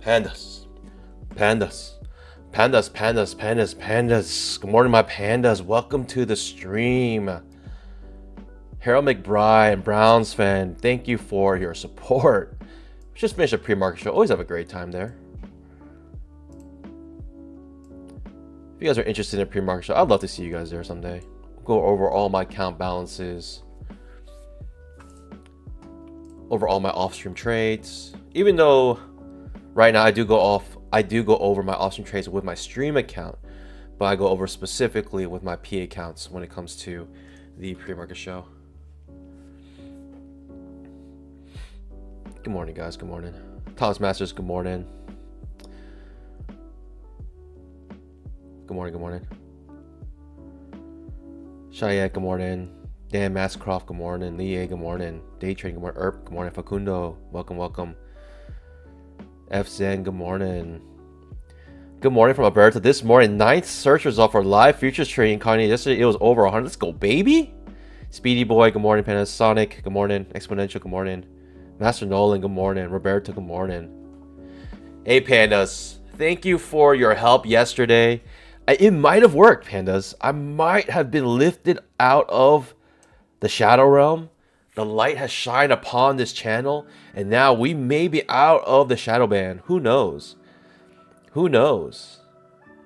Pandas. Pandas. Pandas, pandas, pandas, pandas. Good morning, my pandas. Welcome to the stream. Harold McBride, Browns fan, thank you for your support. We just finished a pre-market show. Always have a great time there. If you guys are interested in a pre-market show, I'd love to see you guys there someday. Go over all my account balances, over all my off-stream trades. Even though right now I do go over my off-stream trades with my stream account, but I go over specifically with my P accounts when it comes to the pre-market show. Good morning, guys. Good morning. Thomas Masters, good morning. Good morning, good morning. Cheyenne, good morning. Dan Mascroft, good morning. Lee A, good morning. Day Trading, good morning. Erp, good morning. Facundo, welcome, welcome. F Zen, good morning. Good morning from Alberta. This morning, 9th search result for live futures trading. Connie, yesterday it was over 100. Let's go, baby. Speedy Boy, good morning. Panasonic, good morning. Exponential, good morning. Master Nolan, good morning. Roberto, good morning. Hey, pandas. Thank you for your help yesterday. It might have worked, pandas. I might have been lifted out of the shadow realm. The light has shined upon this channel, and now we may be out of the shadow band. Who knows? Who knows?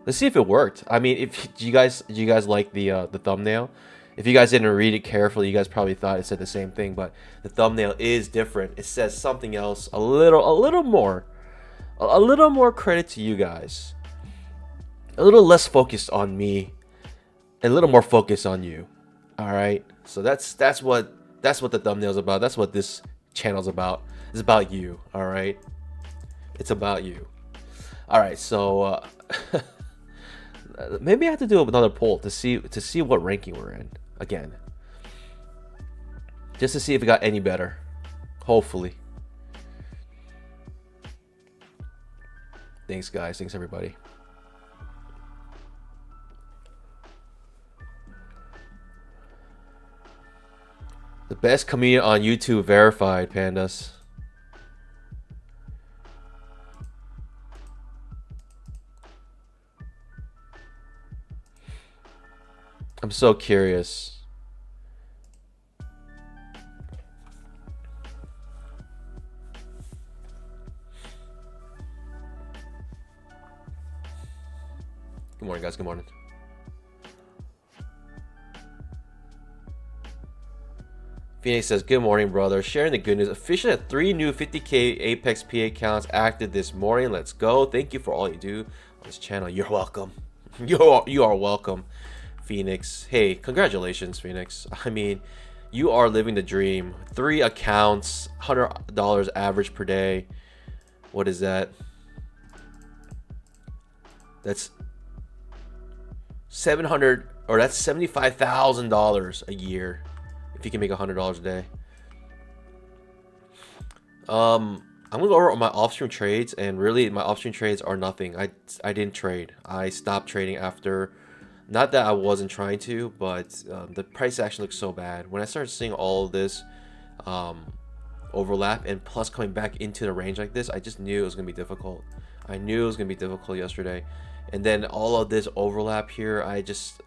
Let's see if it worked. I mean, do you guys like the thumbnail? If you guys didn't read it carefully, you guys probably thought it said the same thing, but the thumbnail is different. It says something else, a little more credit to you guys. A little less focused on me, a little more focused on you. All right. So that's what the thumbnail's about. That's what this channel's about. It's about you. All right. It's about you. All right. So maybe I have to do another poll to see what ranking we're in again, just to see if it got any better. Hopefully. Thanks, guys. Thanks, everybody. The best comedian on YouTube verified, pandas. I'm so curious. Good morning, guys. Good morning. Phoenix says, good morning, brother. Sharing the good news. Officially had 3 new 50K Apex PA accounts active this morning. Let's go. Thank you for all you do on this channel. You're welcome. You are welcome, Phoenix. Hey, congratulations, Phoenix. I mean, you are living the dream. 3 accounts, $100 average per day. What is that? That's 700, or that's $75,000 a year. If you can make $100 a day. I'm gonna go over my off-stream trades, and really my off-stream trades are nothing. I didn't trade. I stopped trading after, not that I wasn't trying to, but the price action looks so bad. When I started seeing all of this overlap, and plus coming back into the range like this, I just knew it was gonna be difficult. I knew it was gonna be difficult yesterday, and then all of this overlap here, I just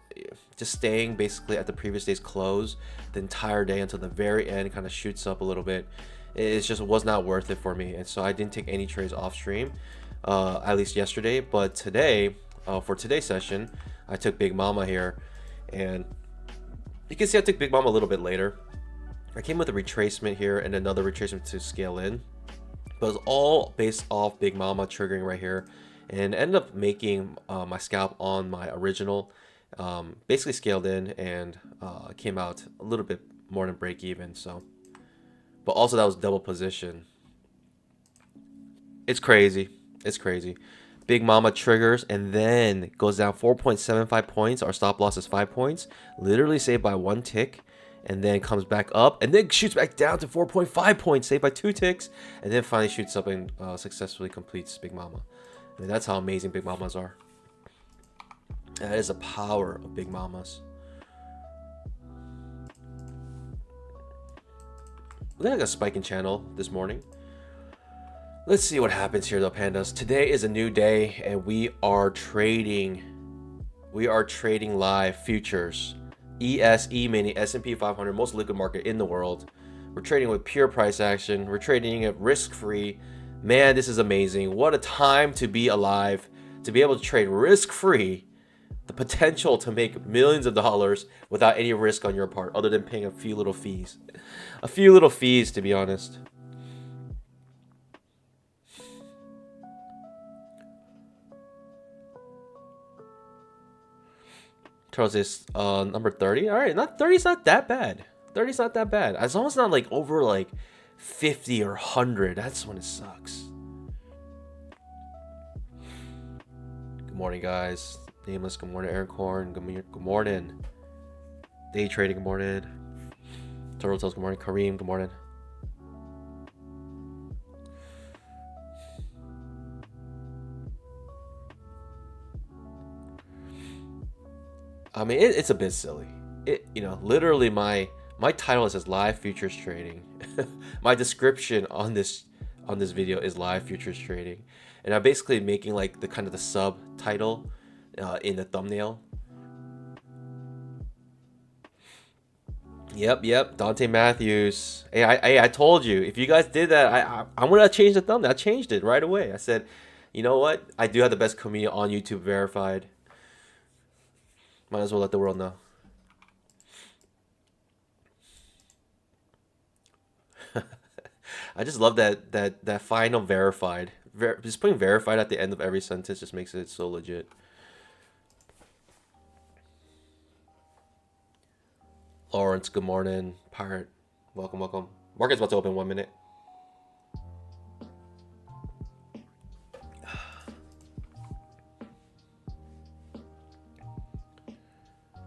staying basically at the previous day's close the entire day until the very end, kind of shoots up a little bit. It just was not worth it for me, and so I didn't take any trades off stream, at least yesterday. But today, for today's session, I took Big Mama here, and you can see I took Big Mama a little bit later. I came with a retracement here and another retracement to scale in, but it was all based off Big Mama triggering right here, and ended up making my scalp on my original. Basically scaled in and came out a little bit more than break even. So, but also that was double position. It's crazy. It's crazy. Big Mama triggers and then goes down 4.75 points. Our stop loss is 5 points. Literally saved by 1 tick, and then comes back up and then shoots back down to 4.5 points, saved by 2 ticks, and then finally shoots up and successfully completes Big Mama. I mean, that's how amazing Big Mamas are. That is the power of Big Mamas. We got like a spike in channel this morning. Let's see what happens here though, pandas. Today is a new day and we are trading live futures. Emini, S&P 500, most liquid market in the world. We're trading with pure price action. We're trading it risk-free. Man, this is amazing. What a time to be alive, to be able to trade risk-free. The potential to make millions of dollars without any risk on your part other than paying a few little fees. A few little fees, to be honest. Charles is number 30. All right, not 30's not that bad. 30's not that bad. As long as it's not like over like 50 or 100, that's when it sucks. Good morning, guys. Nameless, good morning. Aaron Korn, good morning. Day trading, good morning. Turtle Toes, good morning. Kareem, good morning. I mean, it's a bit silly. Literally my title says live futures trading. My description on this video is live futures trading, and I'm basically making like the kind of the subtitle in the thumbnail. Yep. Dante Matthews. Hey, I told you if you guys did that, I'm gonna change the thumbnail. I changed it right away. I said, you know what? I do have the best comedian on YouTube verified. Might as well let the world know. I just love that final verified. Just putting verified at the end of every sentence just makes it so legit. Lawrence, good morning. Pirate, welcome. Market's about to open 1 minute.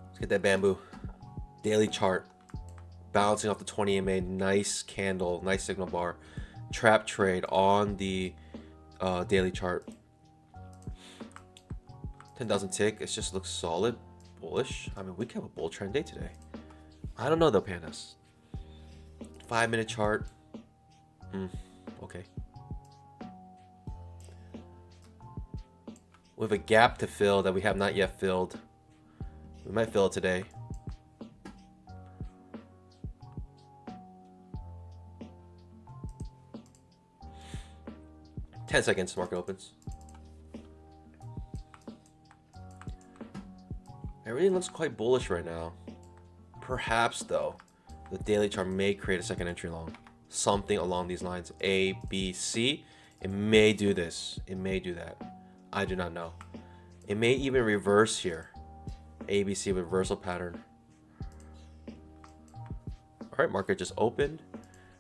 Let's get that bamboo. Daily chart. Bouncing off the 20 MA. Nice candle. Nice signal bar. Trap trade on the daily chart. 10,000 tick. It just looks solid. Bullish. I mean, we can have a bull trend day today. I don't know though, pandas. 5 minute chart. Okay. We have a gap to fill that we have not yet filled. We might fill it today. Ten seconds, market opens. Everything looks quite bullish right now. Perhaps though, the daily chart may create a second entry long. Something along these lines. A, B, C. It may do this. It may do that. I do not know. It may even reverse here. ABC reversal pattern. All right, market just opened.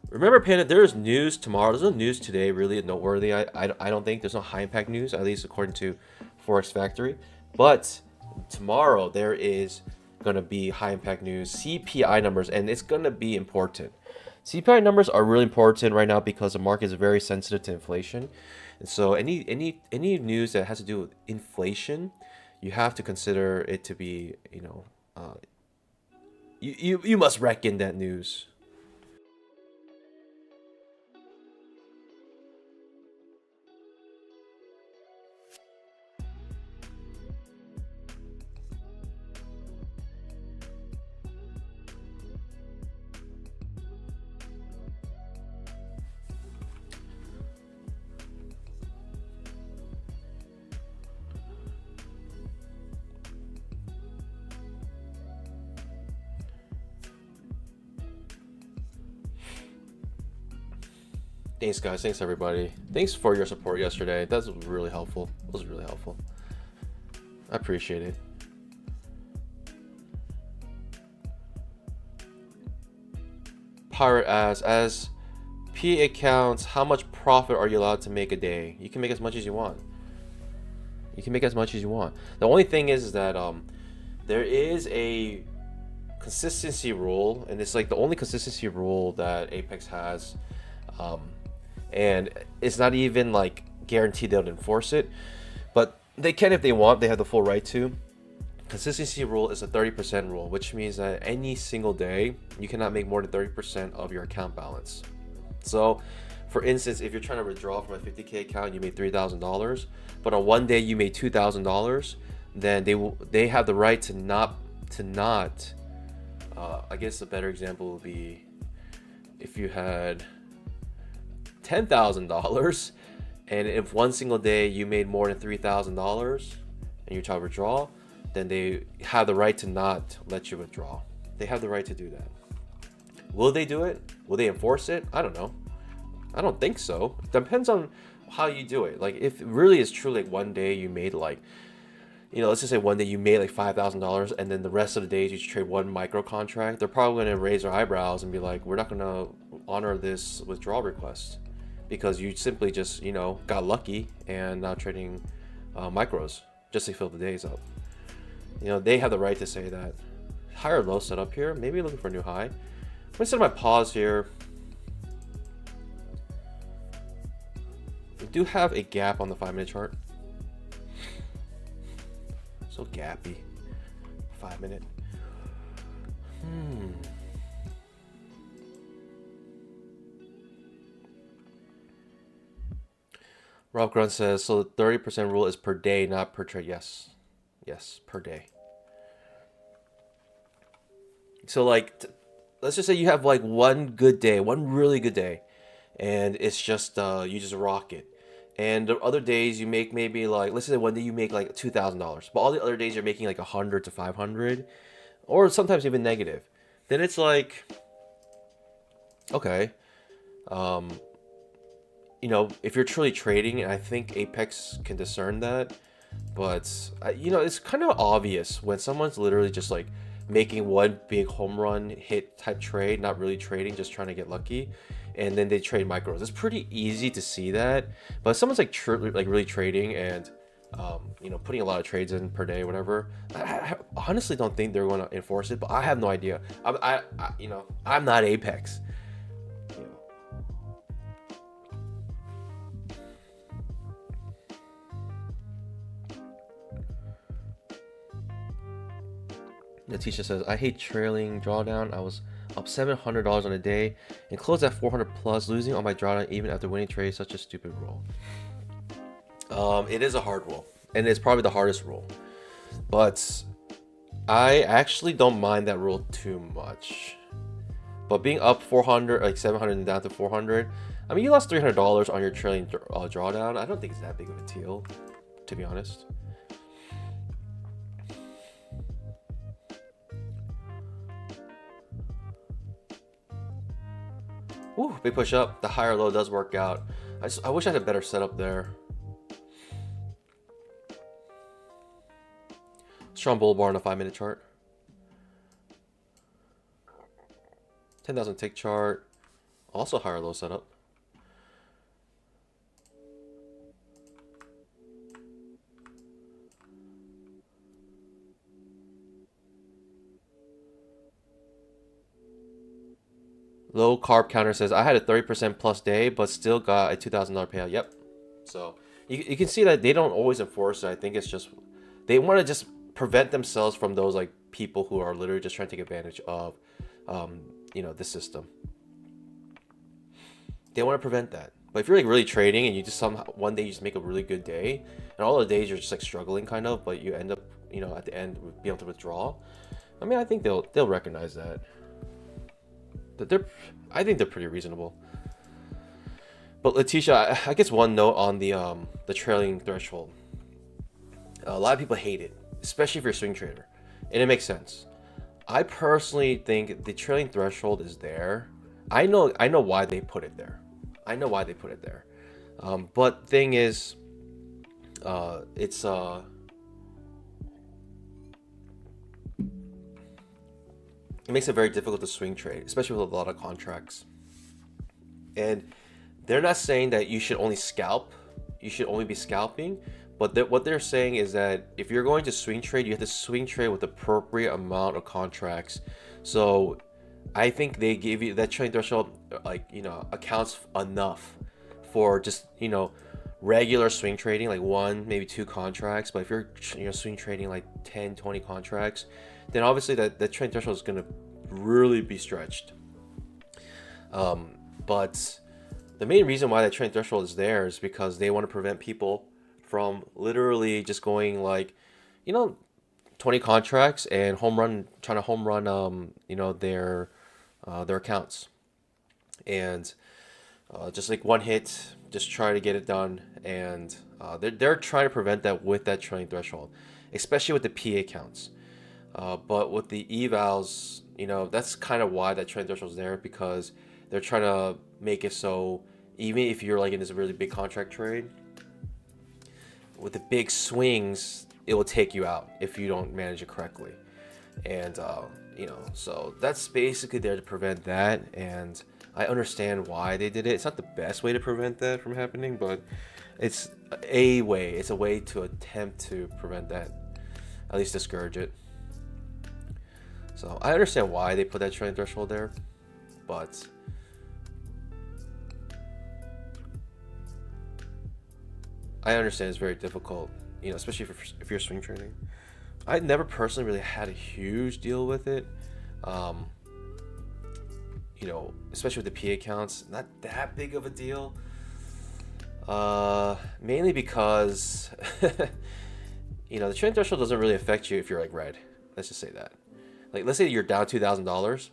Remember, Panda, there's news tomorrow. There's no news today really noteworthy. I don't think there's no high impact news, at least according to Forex Factory. But tomorrow there is gonna be high impact news, CPI numbers, and it's gonna be important. CPI numbers are really important right now because the market is very sensitive to inflation, and so any news that has to do with inflation, you have to consider it to be, you must reckon that news. Thanks, guys. Thanks, everybody. Thanks for your support yesterday. That was really helpful. It was really helpful. I appreciate it. Pirate asks, as P accounts, how much profit are you allowed to make a day? You can make as much as you want. You can make as much as you want. The only thing is that there is a consistency rule, and it's like the only consistency rule that Apex has. And it's not even like guaranteed they'll enforce it, but they can if they want. They have the full right to. Consistency rule is a 30% rule, which means that any single day you cannot make more than 30% of your account balance. So For instance, if you're trying to withdraw from a 50K account, you made $3,000, but on one day you made $2,000, then they have the right to not. I guess a better example would be if you had $10,000, and if one single day you made more than $3,000 and you try to withdraw, then they have the right to not let you withdraw. They have the right to do that. Will they do it? Will they enforce it? I don't know. I don't think so. It depends on how you do it. Like, if it really is true, like one day you made like, let's just say one day you made like $5,000, and then the rest of the days you trade one micro contract, they're probably going to raise their eyebrows and be like, we're not going to honor this withdrawal request because you simply just, got lucky and now trading micros just to fill the days up. They have the right to say that. High or low setup here, maybe looking for a new high. I'm going to set my pause here. We do have a gap on the 5-minute chart. So gappy. 5-minute. Rob Grunt says, so the 30% rule is per day, not per trade. Yes. Yes, per day. So like, let's just say you have like one good day, one really good day, and it's just, you just rock it. And the other days you make maybe like, let's say one day you make like $2,000, but all the other days you're making like 100 to 500, or sometimes even negative. Then it's like, okay, if you're truly trading, and I think Apex can discern that, but it's kind of obvious when someone's literally just like making one big home run hit type trade, not really trading, just trying to get lucky, and then they trade micros. It's pretty easy to see that. But if someone's like really trading and putting a lot of trades in per day, whatever, I honestly don't think they're going to enforce it. But I have no idea. I'm not Apex. Natisha says, I hate trailing drawdown. I was up $700 on a day and closed at 400 plus, losing on my drawdown even after winning trades. Such a stupid rule. It is a hard rule, and it's probably the hardest rule. But I actually don't mind that rule too much. But being up 400, like 700 and down to 400, I mean, you lost $300 on your trailing drawdown. I don't think it's that big of a deal, to be honest. Ooh, big push up. The higher low does work out. I wish I had a better setup there. Strong bull bar on a 5-minute chart. 10,000 tick chart. Also higher low setup. Low carb counter says, I had a 30% plus day, but still got a $2,000 payout. Yep. So you can see that they don't always enforce it. I think it's just, they want to just prevent themselves from those like people who are literally just trying to take advantage of, the system. They want to prevent that. But if you're like really trading and you just one day you just make a really good day, and all the days you're just like struggling kind of, but you end up, at the end being able to withdraw. I mean, I think they'll recognize that. I think they're pretty reasonable. But Letitia, I guess one note on the trailing threshold. A lot of people hate it, especially if you're a swing trader, and it makes sense. I personally think the trailing threshold is there. I know why they put it there. But thing is, it makes it very difficult to swing trade, especially with a lot of contracts. And they're not saying that you should only scalp, you should only be scalping, but what they're saying is that if you're going to swing trade, you have to swing trade with the appropriate amount of contracts. So I think they give you that trading threshold, accounts enough for just, regular swing trading, like 1, maybe 2 contracts. But if you're swing trading like 10, 20 contracts, then obviously that trading threshold is going to really be stretched. But The main reason why that trailing threshold is there is because they want to prevent people from literally just going like, you know, 20 contracts and trying to home run, their accounts, and just like one hit, just try to get it done, and they're trying to prevent that with that trailing threshold, especially with the PA counts. But with the evals, that's kind of why that trailing threshold is there, because they're trying to make it so even if you're like in this really big contract trade, with the big swings, it will take you out if you don't manage it correctly. And so that's basically there to prevent that. And I understand why they did it. It's not the best way to prevent that from happening, but it's a way. It's a way to attempt to prevent that, at least discourage it. So I understand why they put that trailing threshold there, but I understand it's very difficult, especially if you're swing trading. I never personally really had a huge deal with it, especially with the PA counts. Not that big of a deal, mainly because the trailing threshold doesn't really affect you if you're like red. Let's just say that. Like, let's say you're down $2,000,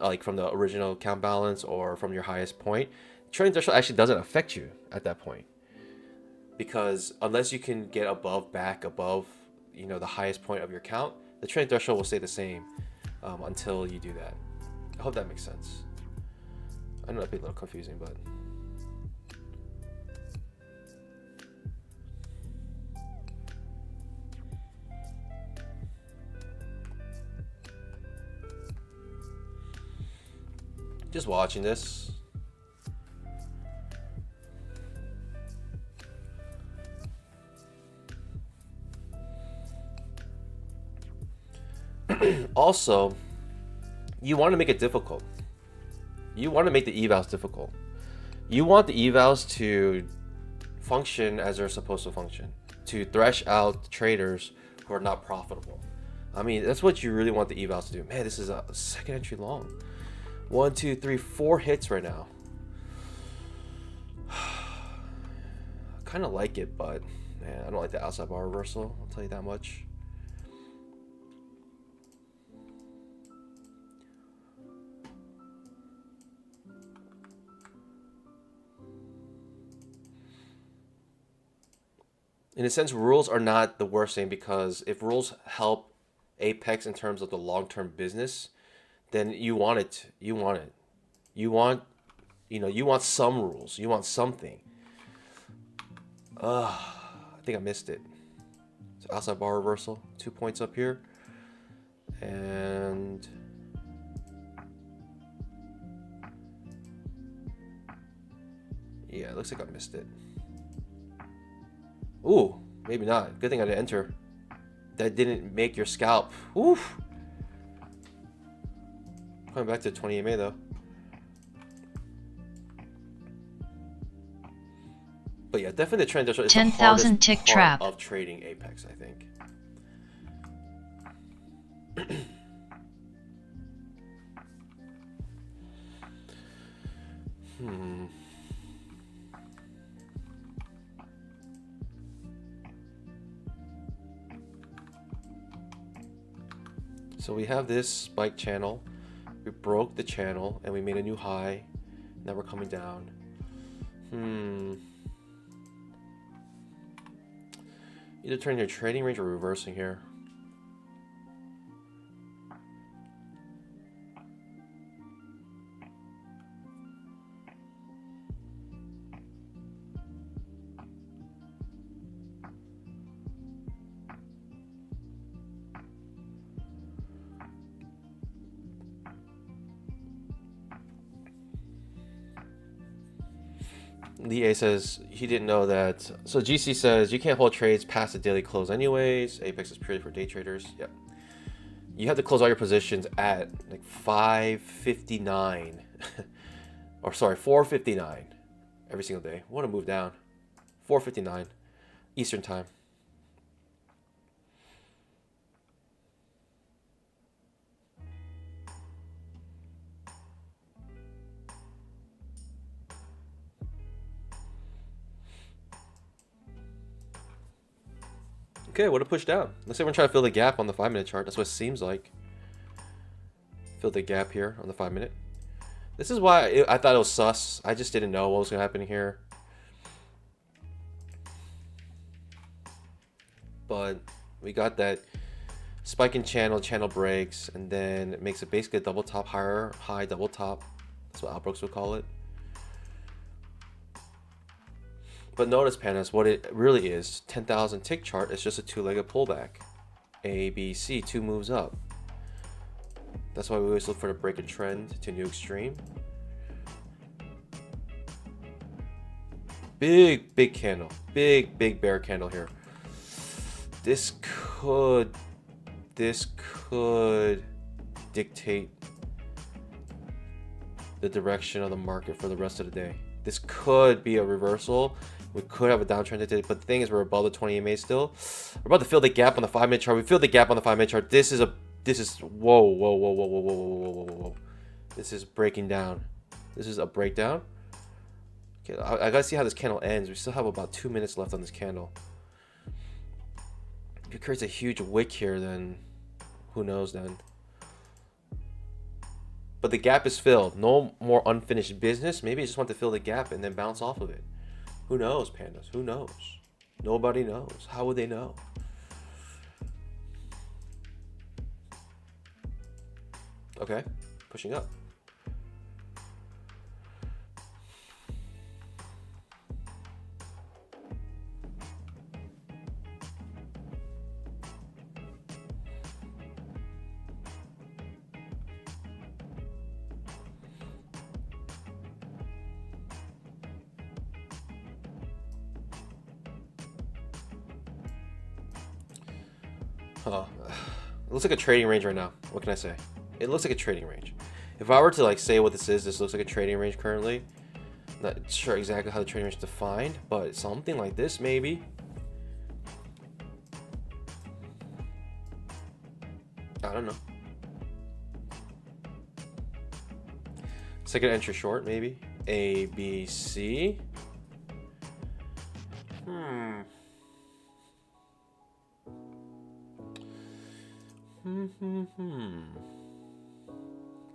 like from the original account balance or from your highest point. Trailing threshold actually doesn't affect you at that point, because unless you can get back above, the highest point of your count, the trailing threshold will stay the same until you do that. I hope that makes sense. I know that'd be a little confusing, but just watching this. Also, you want to make it difficult. You want to make the evals difficult. You want the evals to function as they're supposed to function, to thresh out traders who are not profitable. I mean, that's what you really want the evals to do. Man, this is a second entry long. 1, 2, 3, 4 hits right now. I kind of like it, but man, I don't like the outside bar reversal. I'll tell you that much. In a sense, rules are not the worst thing, because if rules help Apex in terms of the long-term business, then you want it. You want it. You want, you want some rules. You want something. I think I missed it. So outside bar reversal, 2 points up here, and yeah, it looks like I missed it. Ooh, maybe not. Good thing I didn't enter. That didn't make your scalp. Oof. Coming back to 20 EMA though. But yeah, definitely the trend is the 10,000 tick part trap of trading Apex, I think. So we have this spike channel. We broke the channel and we made a new high. Now we're coming down. Either turning your trading range or reversing here. The A says he didn't know that. So GC says you can't hold trades past the daily close anyways. Apex is purely for day traders. Yep. You have to close all your positions at like 5:59 or sorry, 4:59 every single day. I want to move down. 4:59 Eastern time. Okay, what a push down. Let's say we're trying to fill the gap on the 5-minute chart. That's what it seems like. Fill the gap here on the 5-minute. This is why I thought it was sus. I just didn't know what was going to happen here. But we got that spike in channel breaks, and then it makes it basically a double top, high double top. That's what Albrooks would call it. But notice, pandas, what it really is. 10,000 tick chart is just a two-legged pullback. A, B, C, 2 moves up. That's why we always look for the break in trend to new extreme. Big candle. Big bear candle here. This could dictate the direction of the market for the rest of the day. This could be a reversal. We could have a downtrend today, but the thing is, we're above the 20 EMA still. We're about to fill the gap on the 5-minute chart. We filled the gap on the 5-minute chart. This is whoa. This is breaking down. This is a breakdown. Okay, I gotta see how this candle ends. We still have about 2 minutes left on this candle. If it creates a huge wick here, then who knows then. But the gap is filled. No more unfinished business. Maybe I just want to fill the gap and then bounce off of it. Who knows, pandas? Who knows? Nobody knows. How would they know? Okay, pushing up. It looks like a trading range right now. What can I say? It looks like a trading range. If I were to like say what this looks like a trading range currently. Not sure exactly how the trading range is defined, but something like this maybe. I don't know. Second entry short maybe. A, B, C.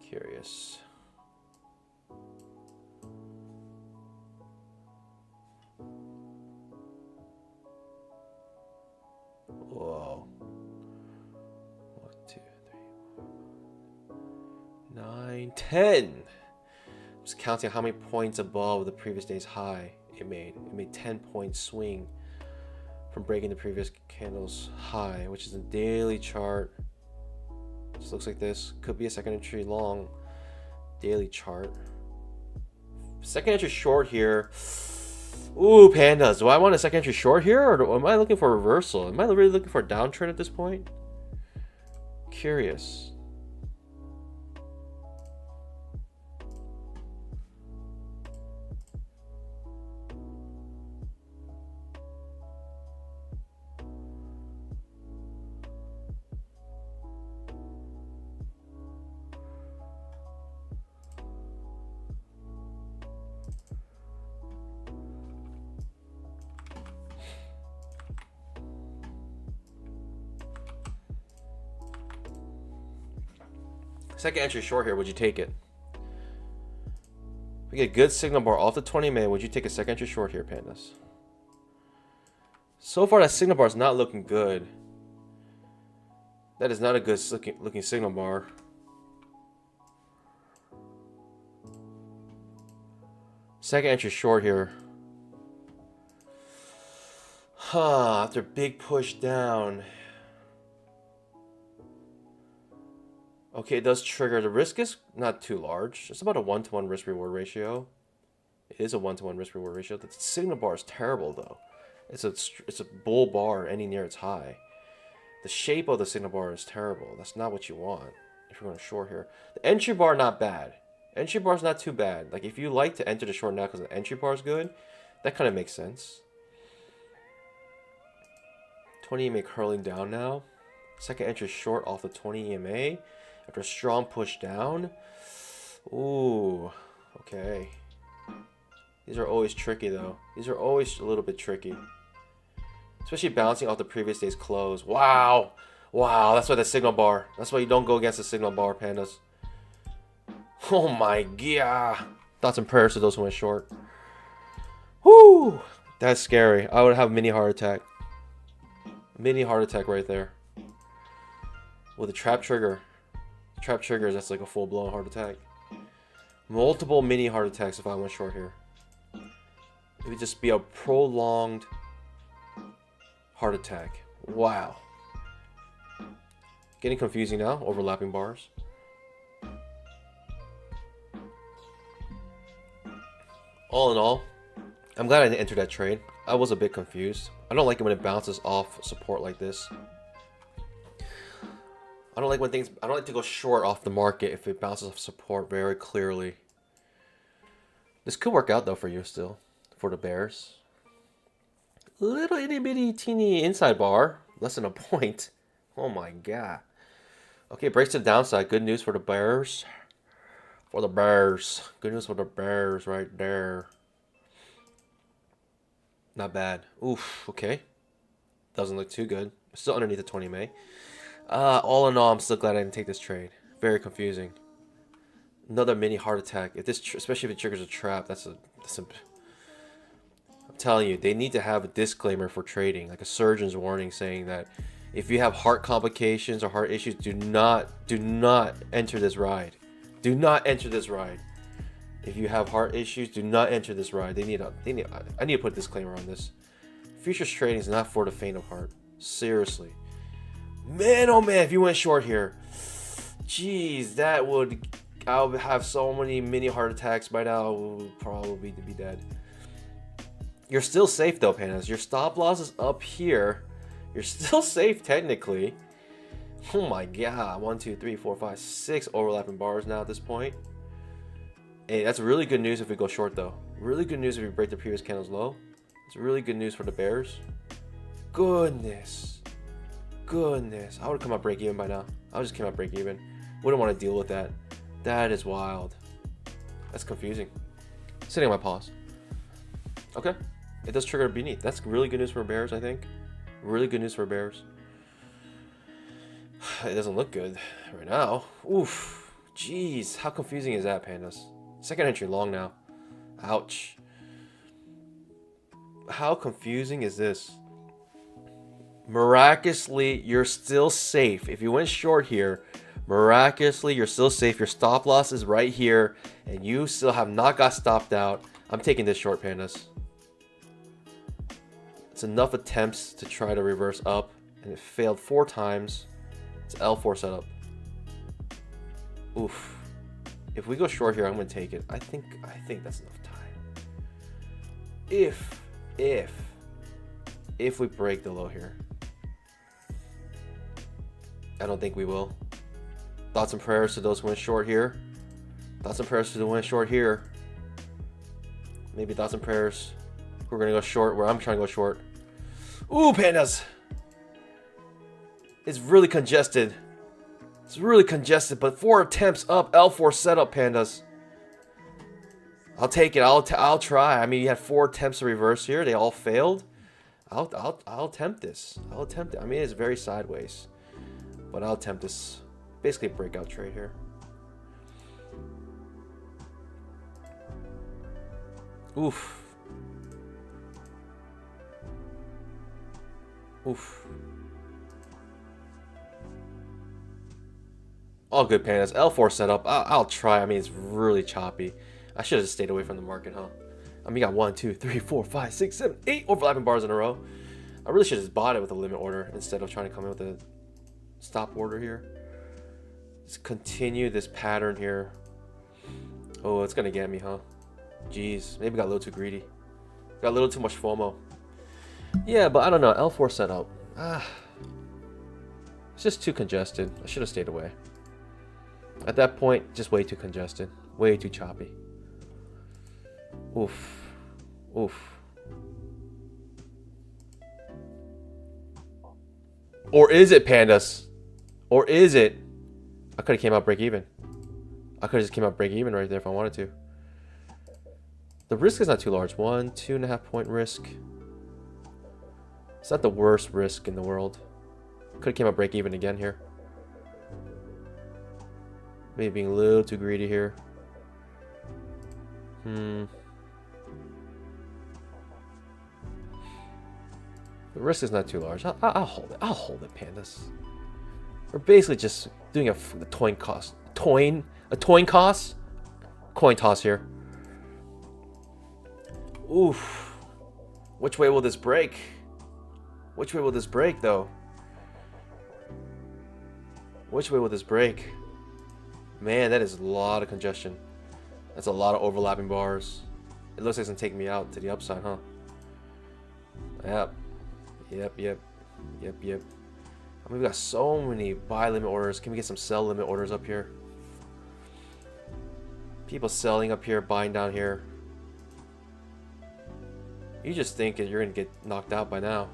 Curious. Whoa. 1, 2, 3, 4, 9, 10. I'm just counting how many points above the previous day's high it made. It made 10-point swing from breaking the previous candle's high, which is a daily chart. Just looks like this. Could be a second entry long daily chart. Second entry short here. Ooh, pandas. Do I want a second entry short here, or am I looking for a reversal? Am I really looking for a downtrend at this point? Curious. Second entry short here, would you take it? We get a good signal bar off the 20 minute. Would you take a second entry short here, pandas? So far, that signal bar is not looking good. That is not a good looking signal bar. Second entry short here. After big push down. Okay, it does trigger. The risk is not too large. It's about a 1-to-1 risk-reward ratio. It is a 1-to-1 risk-reward ratio. The signal bar is terrible, though. It's a bull bar any near its high. The shape of the signal bar is terrible. That's not what you want if you're going to short here. The entry bar, not bad. Entry bar is not too bad. Like, if you like to enter the short now because the entry bar is good, that kind of makes sense. 20 EMA curling down now. Second entry short off the 20 EMA. After a strong push down. Ooh, okay. These are always tricky though. These are always a little bit tricky. Especially bouncing off the previous day's close. Wow. Wow, that's why the signal bar. That's why you don't go against the signal bar, pandas. Oh my god. Thoughts and prayers to those who went short. Whoo! That's scary. I would have a mini heart attack. Mini heart attack right there. With a trap trigger. Trap triggers, that's like a full-blown heart attack. Multiple mini heart attacks if I went short here. It would just be a prolonged heart attack. Wow. Getting confusing now. Overlapping bars. All in all, I'm glad I didn't enter that trade. I was a bit confused. I don't like it when it bounces off support like this. I don't like to go short off the market if it bounces off support very clearly. This could work out though for you still, for the bears. Little itty bitty teeny inside bar, less than a point. Oh my god. Okay, breaks to the downside. Good news for the bears. For the bears. Good news for the bears right there. Not bad. Oof, okay. Doesn't look too good. Still underneath the 20 MA. All in all, I'm still glad I didn't take this trade. Very confusing. Another mini heart attack. If this, especially if it triggers a trap, that's a. I'm telling you, they need to have a disclaimer for trading, like a surgeon's warning, saying that if you have heart complications or heart issues, do not enter this ride. Do not enter this ride. If you have heart issues, do not enter this ride. I need to put a disclaimer on this. Futures trading is not for the faint of heart. Seriously. Man, oh man, if you went short here, jeez, I would have so many mini heart attacks by now. I would probably be dead. You're still safe though, pandas. Your stop loss is up here. You're still safe technically. Oh my god, 1, 2, 3, 4, 5, 6 overlapping bars now at this point. Hey, that's really good news if we go short though. Really good news if we break the previous candle's low. It's really good news for the bears. Goodness. Goodness. I would have come out break even by now. I would just came out break even. Wouldn't want to deal with that. That is wild. That's confusing. Sitting on my pause. Okay. It does trigger beneath. That's really good news for bears, I think. Really good news for bears. It doesn't look good right now. Oof. Jeez. How confusing is that, pandas? Second entry long now. Ouch. How confusing is this? Miraculously, you're still safe. If you went short here, miraculously, you're still safe. Your stop loss is right here, and you still have not got stopped out. I'm taking this short, pandas. It's enough attempts to try to reverse up, and it failed 4 times. It's L4 setup. Oof. If we go short here, I'm gonna take it. I think that's enough time. If we break the low here. I don't think we will. Thoughts and prayers to those who went short here. Thoughts and prayers to those who went short here. Maybe thoughts and prayers. We're gonna go short where I'm trying to go short. Ooh, pandas! It's really congested. It's really congested, but 4 attempts up, L4 setup, pandas. I'll take it. I'll try. I mean, you had 4 attempts to reverse here. They all failed. I'll attempt this. I'll attempt it. I mean, it's very sideways, but I'll attempt this. Basically, a breakout trade here. Oof. Oof. All good, pandas. L4 setup. I'll try. I mean, it's really choppy. I should have just stayed away from the market, huh? I mean, you got 1, 2, 3, 4, 5, 6, 7, 8 overlapping bars in a row. I really should have just bought it with a limit order instead of trying to come in with a stop order here. Let's continue this pattern here. Oh, it's gonna get me, huh? Jeez, maybe got a little too greedy. Got a little too much FOMO. Yeah, but I don't know. L4 setup. It's just too congested. I should have stayed away. At that point, just way too congested. Way too choppy. Oof. Oof. Or is it, pandas? Or is it? I could have came out break even. I could have just came out break even right there if I wanted to. The risk is not too large. 1, 2.5 point risk. It's not the worst risk in the world. Could have came up break even again here. Maybe being a little too greedy here. The risk is not too large. I'll hold it. I'll hold it, pandas. We're basically just doing a coin toss. Coin toss here. Oof. Which way will this break? Which way will this break, though? Which way will this break? Man, that is a lot of congestion. That's a lot of overlapping bars. It looks like it's gonna take me out to the upside, huh? Yep. Yep. I mean, we've got so many buy limit orders. Can we get some sell limit orders up here? People selling up here, buying down here. You just think that you're gonna get knocked out by now.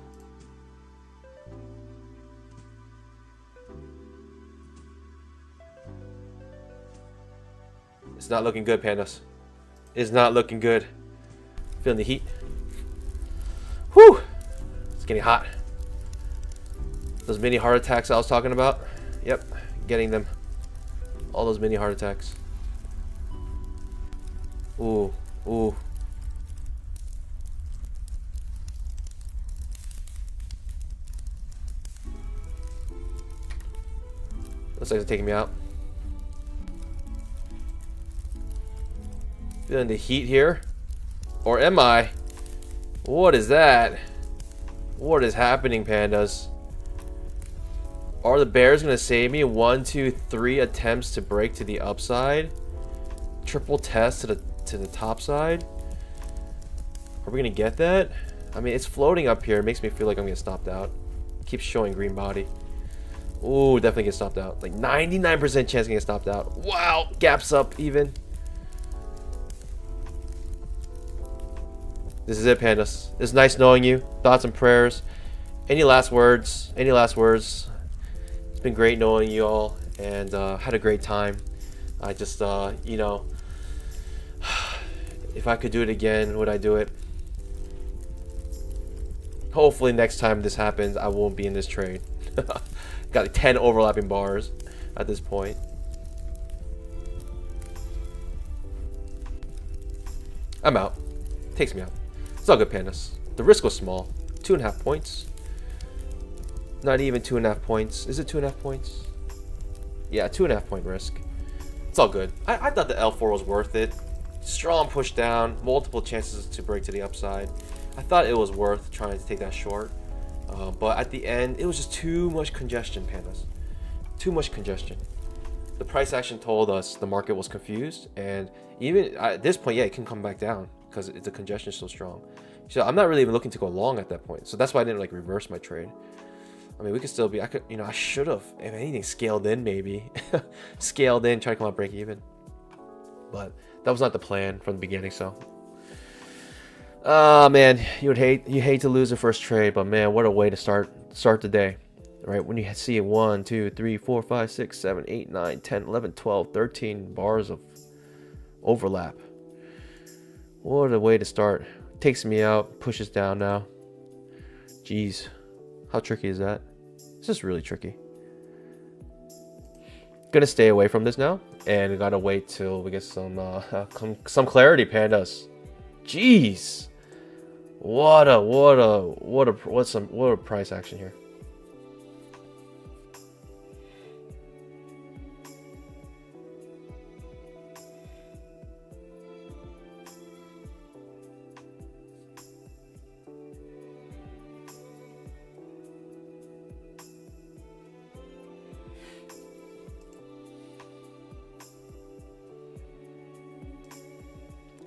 It's not looking good, pandas. It's not looking good. Feeling the heat. Whew! It's getting hot. Those mini heart attacks I was talking about. Yep, getting them. All those mini heart attacks. Ooh. Looks like it's taking me out. Feeling the heat here? Or am I? What is that? What is happening, pandas? Are the bears gonna save me? 1, 2, 3 attempts to break to the upside. Triple test to the top side. Are we gonna get that? I mean, it's floating up here. It makes me feel like I'm getting stopped out. Keeps showing green body. Ooh, definitely get stopped out. Like 99% chance to get stopped out. Wow, gaps up even. This is it, pandas. It's nice knowing you. Thoughts and prayers. Any last words? Any last words? It's been great knowing you all, and had a great time. I just, you know, if I could do it again, would I do it? Hopefully next time this happens, I won't be in this trade. Got like 10 overlapping bars at this point. I'm out. Takes me out. It's all good, pandas. The risk was small. 2.5 points. Not even 2.5 points. Is it 2.5 points? Yeah, 2.5 point risk. It's all good. I thought the L4 was worth it. Strong push down. Multiple chances to break to the upside. I thought it was worth trying to take that short. But at the end, it was just too much congestion, pandas. Too much congestion. The price action told us the market was confused. And even at this point, yeah, it can come back down because the congestion is so strong. So I'm not really even looking to go long at that point. So that's why I didn't like reverse my trade. I mean, we could still be, I could, you know, I should have, if anything, scaled in maybe. Scaled in, try to come out break even. But that was not the plan from the beginning, so. Man, you hate to lose the first trade, but man, what a way to start the day. Right? When you see 1, 2, 3, 4, 5, 6, 7, 8, 9, 10, 11, 12, 13 bars of overlap. What a way to start. Takes me out, pushes down now. Jeez. How tricky is that? This is really tricky. Gonna stay away from this now, and we gotta wait till we get some clarity, pandas. Jeez, what a price action here.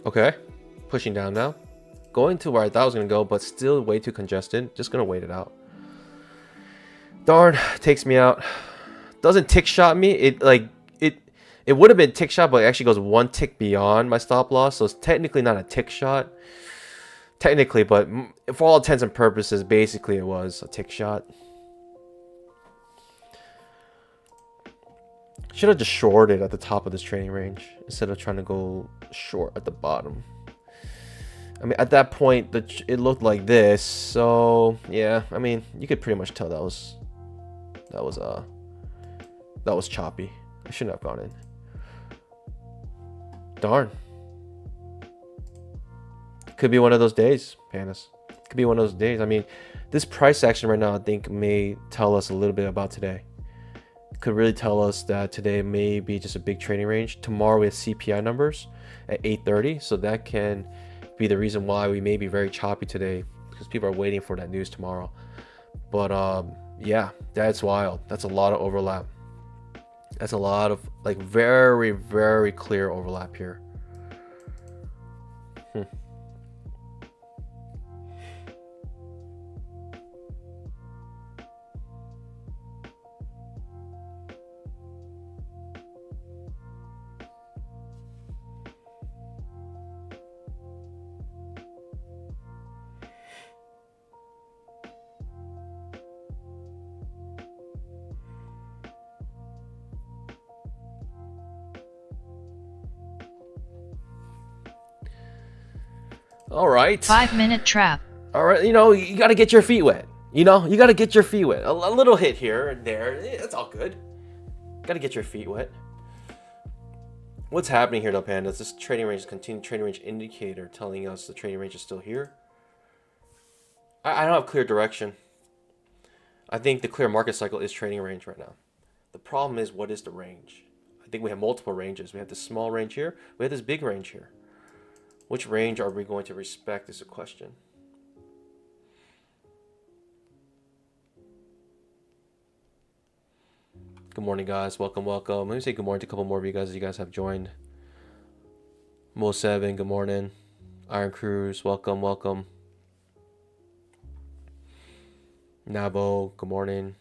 Okay, pushing down now. Going to where I thought I was going to go, but still way too congested. Just going to wait it out. Darn, takes me out. Doesn't tick shot me. It would have been tick shot, but it actually goes 1 tick beyond my stop loss. So it's technically not a tick shot. Technically, but for all intents and purposes, basically it was a tick shot. Should have just shorted at the top of this trading range instead of trying to go short at the bottom. I mean, at that point, it looked like this. So yeah, I mean, you could pretty much tell that was choppy. I shouldn't have gone in. Darn. Could be one of those days, Pandas. Could be one of those days. I mean, this price action right now, I think, may tell us a little bit about today. Could really tell us that today may be just a big trading range. Tomorrow we have CPI numbers at 8:30, so that can be the reason why we may be very choppy today, because people are waiting for that news tomorrow. But yeah, that's wild. That's a lot of overlap. That's a lot of like very, very clear overlap here. All right. 5-minute trap. All right. You got to get your feet wet. You got to get your feet wet. A little hit here and there. It's all good. Got to get your feet wet. What's happening here, though, Pandas? This trading range is continuing trading range indicator telling us the trading range is still here. I don't have clear direction. I think the clear market cycle is trading range right now. The problem is, what is the range? I think we have multiple ranges. We have this small range here. We have this big range here. Which range are we going to respect is the question. Good morning, guys. Welcome. Let me say good morning to a couple more of you guys as you guys have joined. Mo7, good morning. Iron Cruz, welcome. Nabo, good morning.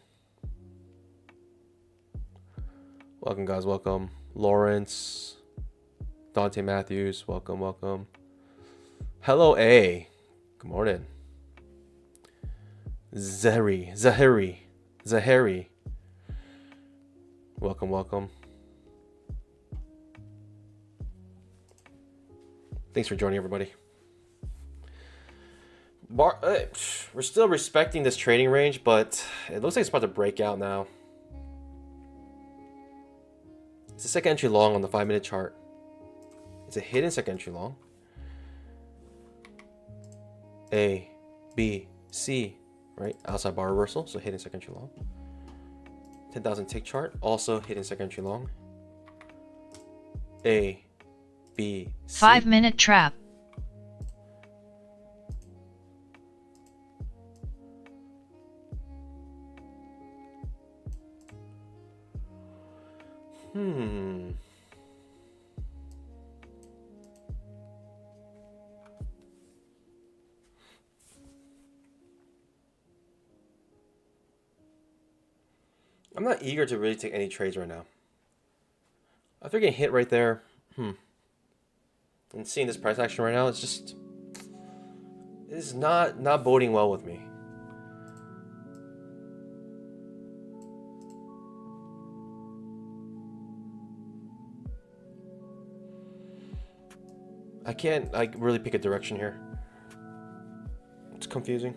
Welcome, guys. Welcome. Lawrence, Dante Matthews, welcome. Hello, A. Good morning. Zahiri. Welcome. Thanks for joining, everybody. We're still respecting this trading range, but it looks like it's about to break out now. It's a second entry long on the 5-minute chart. It's a hidden second entry long. A, B, C, right? Outside bar reversal, so hidden second entry long. 10,000 tick chart, also hidden second entry long. A, B, C. 5-minute trap. I'm not eager to really take any trades right now. After getting hit right there, and seeing this price action right now, it's not boding well with me. I can't really pick a direction here. It's confusing.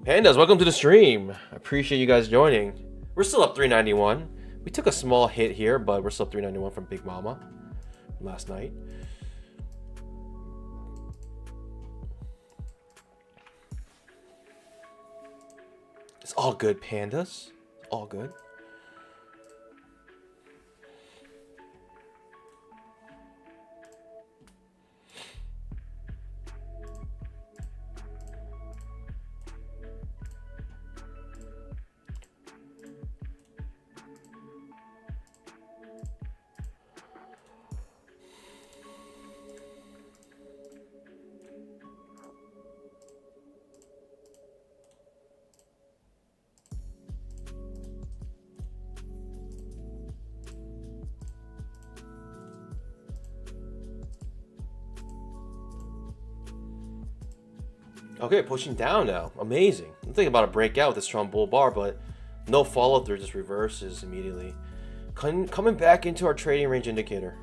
Pandas, welcome to the stream. I appreciate you guys joining. We're still up 391. We took a small hit here, but we're still up 391 from Big Mama last night. It's all good, Pandas. All good. Okay, pushing down now. Amazing. I'm thinking about a breakout with a strong bull bar, but no follow through, just reverses immediately. Coming back into our trading range indicator.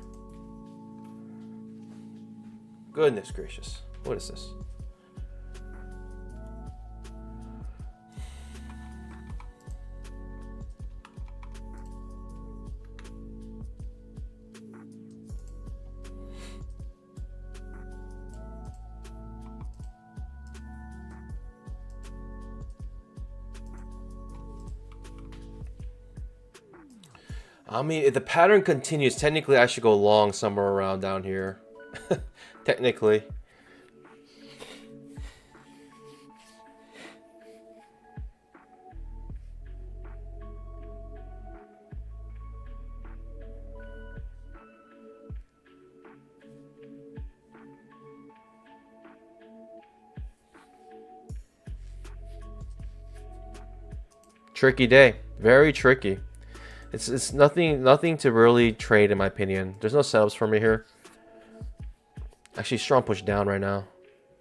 Goodness gracious. What is this? I mean, if the pattern continues, technically I should go long somewhere around down here. Technically. Tricky day. Very tricky. It's nothing to really trade in my opinion. There's no setups for me here. Actually, strong push down right now.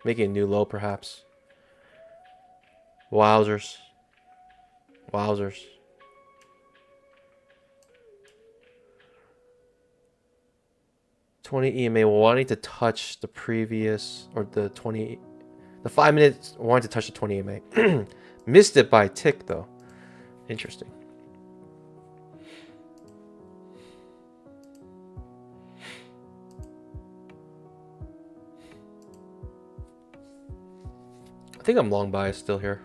Making a new low perhaps. Wowzers. Wowzers. $20 EMA wanting to touch the previous, or the 5 minutes wanting to touch the 20 EMA. Missed it by a tick though. Interesting. I think I'm long biased still here.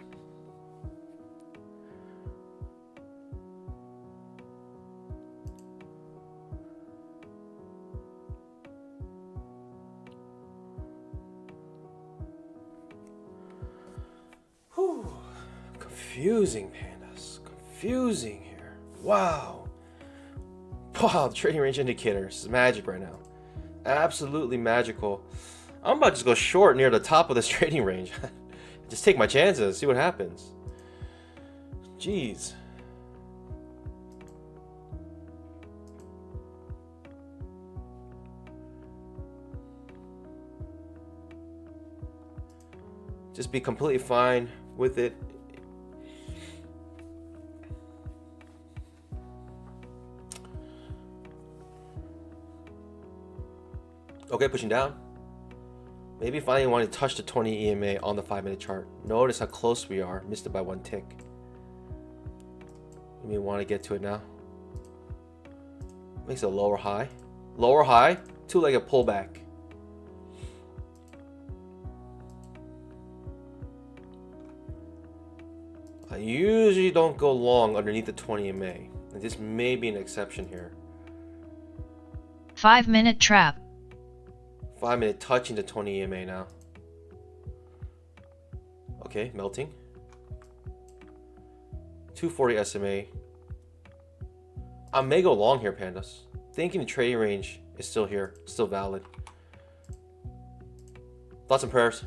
Whew. Confusing, pandas. Confusing here. Wow. Wow, the trading range indicators is magic right now. Absolutely magical. I'm about to just go short near the top of this trading range. Just take my chances, see what happens. Jeez. Just be completely fine with it. Okay, pushing down. Maybe finally want to touch the 20 EMA on the 5-minute chart. Notice how close we are. Missed it by one tick. You may want to get to it now. Makes it a lower high. Lower high, two-legged pullback. I usually don't go long underneath the 20 EMA. And this may be an exception here. 5-minute trap. 5-minute touching the 20 EMA now. Okay, melting. 240 SMA. I may go long here, pandas. Thinking the trading range is still here, still valid. Thoughts and prayers.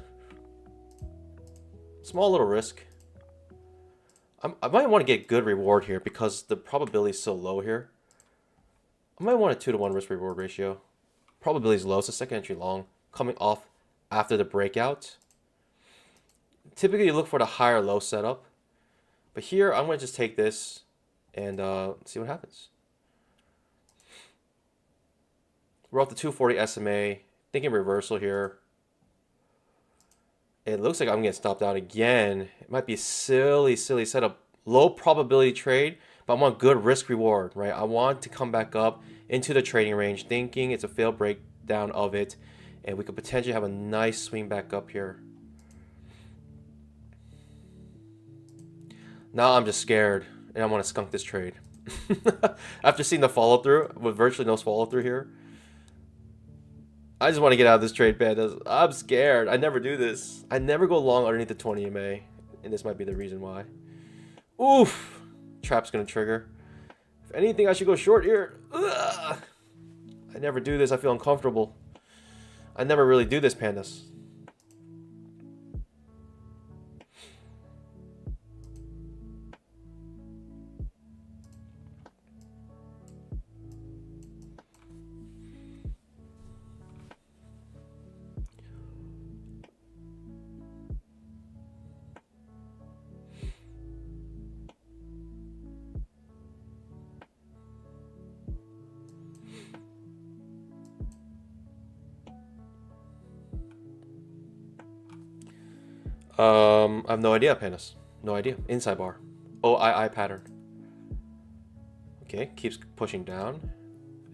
Small little risk. I might want to get good reward here because the probability is so low here. I might want a 2-to-1 risk reward ratio. Probability is low, it's a second entry long, coming off after the breakout. Typically you look for the higher low setup, but here I'm going to just take this and see what happens. We're off the 240 SMA, thinking reversal here. It looks like I'm getting stopped out again. It might be a silly setup. Low probability trade, but I want good risk reward, right? I want to come back up into the trading range, thinking it's a failed breakdown of it, and we could potentially have a nice swing back up here. Now I'm just scared, and I want to skunk this trade. After seeing the follow through, with virtually no follow through here, I just want to get out of this trade, pandas. I'm scared. I never do this. I never go long underneath the 20 EMA, and this might be the reason why. Oof! Trap's gonna trigger. If anything, I should go short here. Ugh. I never do this. I feel uncomfortable. I never really do this, pandas. I have no idea, Pandas. No idea. Inside bar. Oh, I pattern. Okay, keeps pushing down.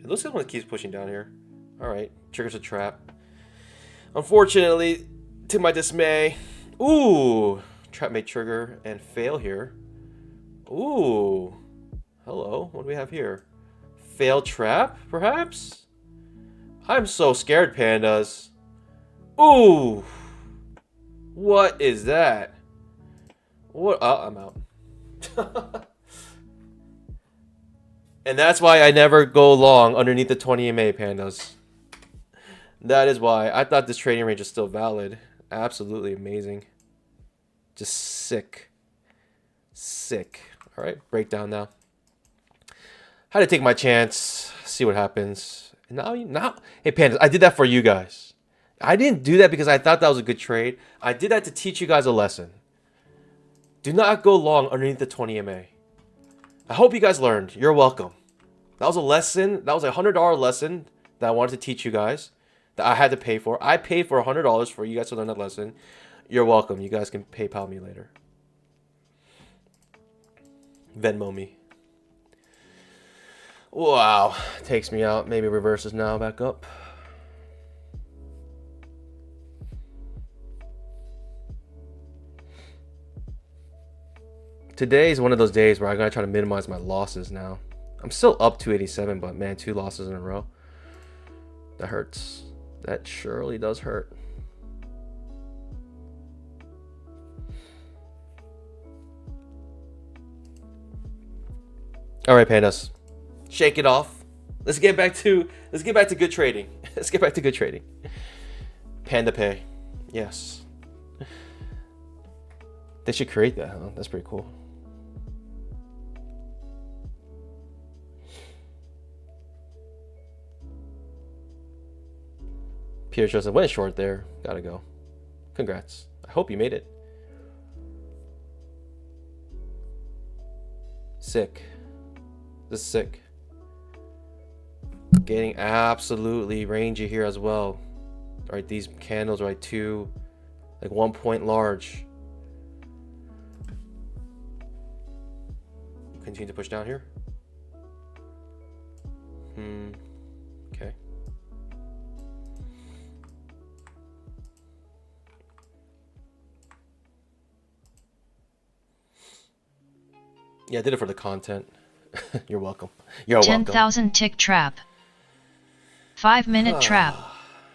It looks like one keeps pushing down here. All right, triggers a trap. Unfortunately, to my dismay, ooh, trap may trigger and fail here. Ooh, hello. What do we have here? Fail trap, perhaps? I'm so scared, Pandas. Ooh, what is that? What? Oh, I'm out. And that's why I never go long underneath the 20 MA, Pandas. That is why. I thought this trading range is still valid. Absolutely amazing. Just sick. Sick. All right, breakdown now. Had to take my chance, see what happens. Now, hey, Pandas, I did that for you guys. I didn't do that because I thought that was a good trade. I did that to teach you guys a lesson. Do not go long underneath the 20 MA. I hope you guys learned. You're welcome. That was a lesson. That was a $100 lesson that I wanted to teach you guys that I had to pay for. I paid for $100 for you guys to learn that lesson. You're welcome. You guys can PayPal me later. Venmo me. Wow. Takes me out. Maybe reverses now. Back up. Today is one of those days where I'm going to try to minimize my losses now. I'm still up 287, but man, 2 losses in a row. That hurts. That surely does hurt. All right, Pandas. Shake it off. Let's get back to good trading. Let's get back to good trading. Panda Pay. Yes. They should create that, huh? That's pretty cool. Pierce Joseph went short there. Gotta go. Congrats. I hope you made it. Sick. This is sick. Getting absolutely rangy here as well. Alright, these candles are like 1 point large. Continue to push down here. Okay. Yeah, I did it for the content. You're welcome. You're welcome. 10,000 tick trap. 5-minute trap.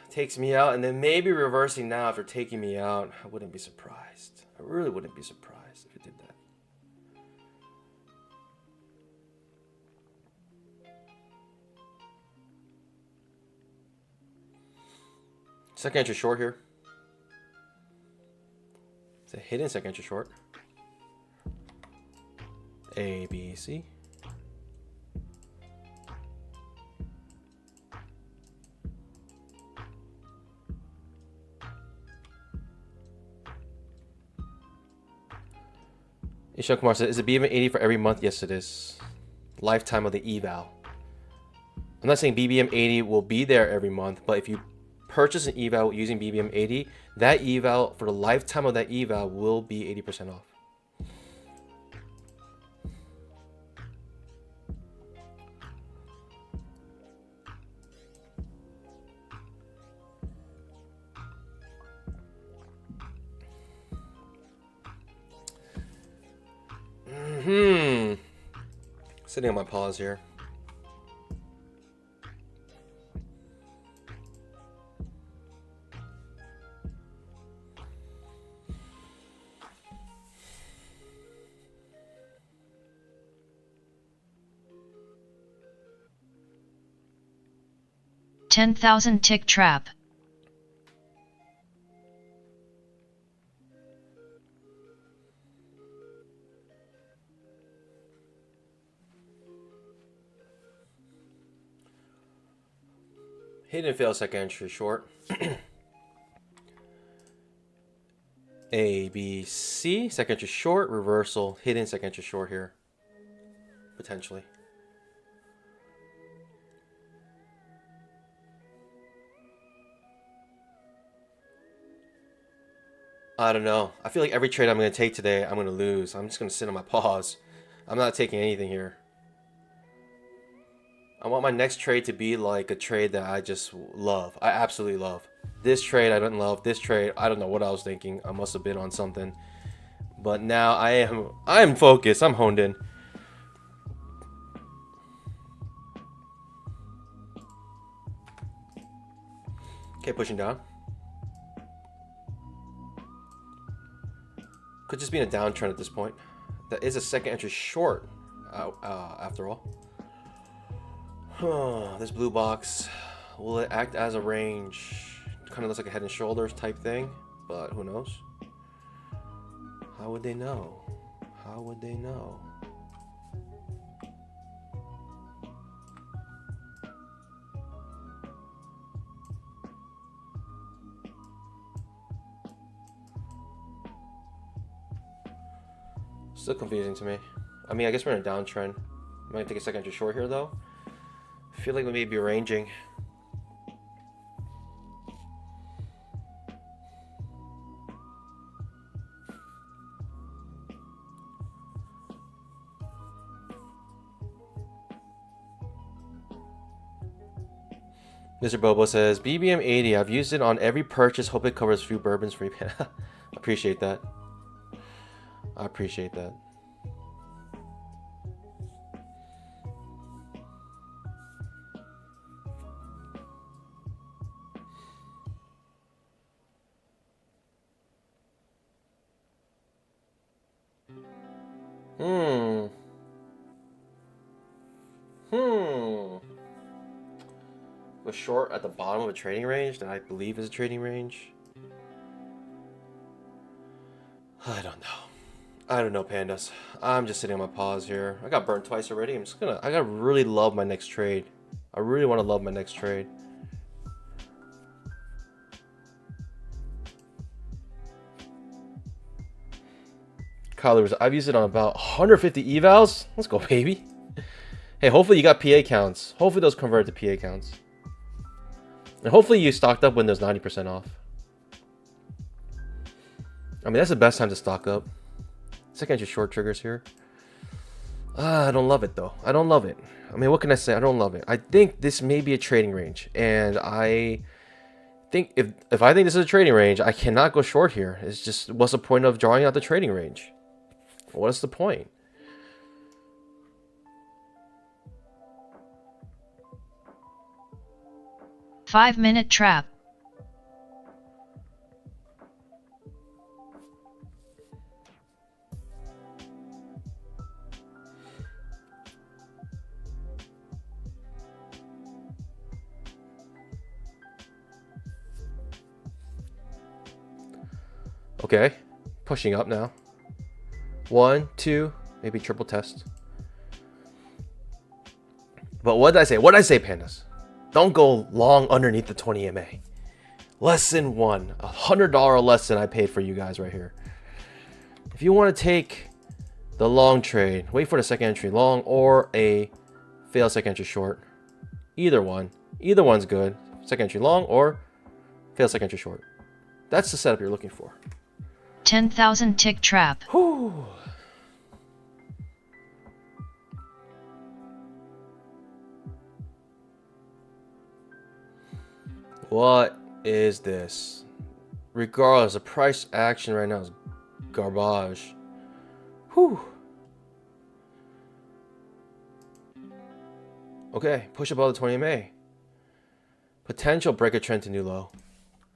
Takes me out, and then maybe reversing now after taking me out. I wouldn't be surprised. I really wouldn't be surprised if it did that. Second entry short here. It's a hidden second entry short. A, B, C. Ishan Kumar says, is it BBM 80 for every month? Yes, it is. Lifetime of the eval. I'm not saying BBM 80 will be there every month, but if you purchase an eval using BBM 80, that eval, for the lifetime of that eval, will be 80% off. Sitting on my paws here. $10,000 tick trap. Hit and fail second entry short. A, B, C. Second entry short. Reversal. Hidden second entry short here. Potentially. I don't know. I feel like every trade I'm going to take today, I'm going to lose. I'm just going to sit on my pause. I'm not taking anything here. I want my next trade to be like a trade that I just love. I absolutely love. This trade I didn't love. This trade, I don't know what I was thinking. I must have been on something. But now I am focused. I'm honed in. Okay, pushing down. Could just be in a downtrend at this point. That is a second entry short, after all. This blue box, will it act as a range? Kind of looks like a head and shoulders type thing, but who knows? How would they know? How would they know? Still confusing to me. I mean, I guess we're in a downtrend. I'm gonna take a second entry short here though. I feel like we may be ranging. Mr. Bobo says, BBM 80, I've used it on every purchase. Hope it covers a few bourbons for you. Appreciate that. I appreciate that. Was short at the bottom of a trading range that I believe is a trading range. I don't know. I don't know, pandas. I'm just sitting on my pause here. I got burned twice already. I gotta really love my next trade. I really want to love my next trade. Kyler, I've used it on about 150 evals. Let's go, baby. Hey, hopefully you got PA counts. Hopefully those convert to PA counts. And hopefully you stocked up when there's 90% off. I mean, that's the best time to stock up. Second entry short triggers here. I don't love it, though. I don't love it. I mean, what can I say? I don't love it. I think this may be a trading range. And I think if I think this is a trading range, I cannot go short here. It's just, what's the point of drawing out the trading range? What's the point? Five-minute trap. Okay, pushing up now. 1, 2, maybe triple test. But what did I say? What did I say, pandas? Don't go long underneath the 20 MA. Lesson 1, $100 lesson I paid for you guys right here. If you want to take the long trade, wait for the second entry long or a failed second entry short. Either one's good. Second entry long or failed second entry short. That's the setup you're looking for. 10,000 tick trap. Whew. What is this? Regardless, the price action right now is garbage. Whew. Okay, push above the 20 MA. Potential break a trend to new low.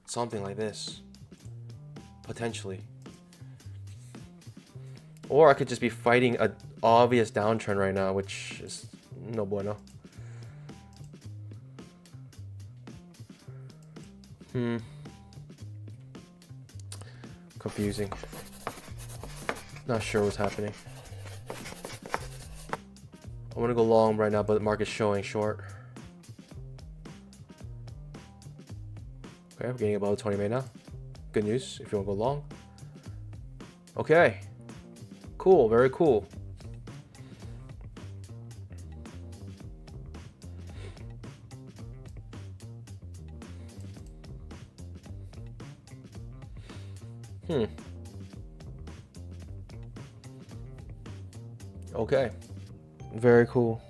Something like this. Potentially. Or I could just be fighting an obvious downtrend right now, which is no bueno. Confusing. Not sure what's happening. I want to go long right now, but the market's showing short. Okay, we're getting above the 20 MA now. Good news if you want to go long. Okay. Cool, very cool. Okay. Very cool.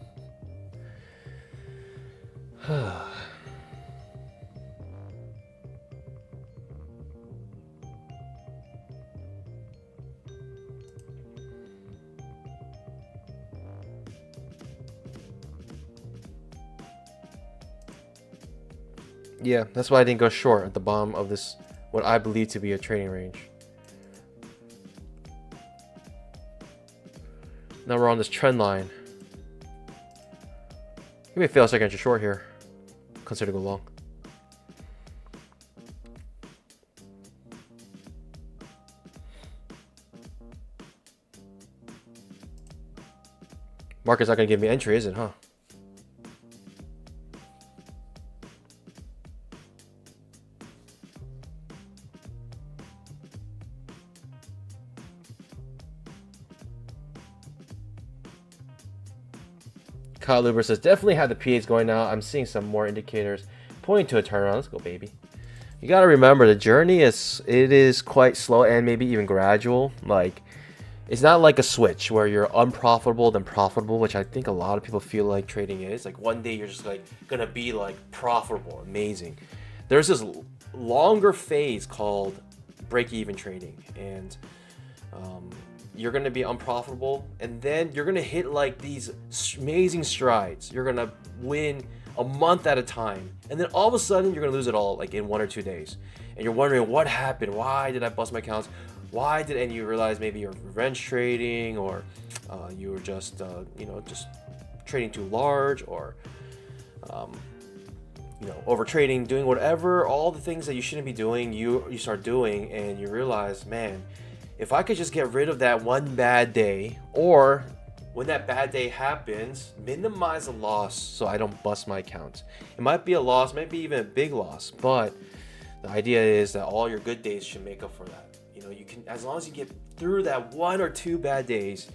Yeah, that's why I didn't go short at the bottom of this, what I believe to be a trading range. Now we're on this trend line. You may fail a second inch short here. Consider go long. Market's not going to give me entry, is it, huh? Kyle Luber says, definitely have the PAs going now. I'm seeing some more indicators pointing to a turnaround. Let's go, baby. You got to remember, the journey is quite slow and maybe even gradual. Like, it's not like a switch where you're unprofitable then profitable, which I think a lot of people feel like trading is. Like, one day you're just like going to be like profitable, amazing. There's this longer phase called break-even trading, and you're going to be unprofitable, and then you're going to hit like these amazing strides. You're going to win a month at a time, and then all of a sudden you're going to lose it all like in 1 or 2 days, and you're wondering what happened. Why did I bust my accounts? And you realize maybe you're revenge trading, or you were just just trading too large, or over trading, doing whatever, all the things that you shouldn't be doing, you start doing, and you realize, man, if I could just get rid of that one bad day, or when that bad day happens, minimize the loss so I don't bust my accounts. It might be a loss, maybe even a big loss, but the idea is that all your good days should make up for that. You can, as long as you get through that 1 or 2 bad days,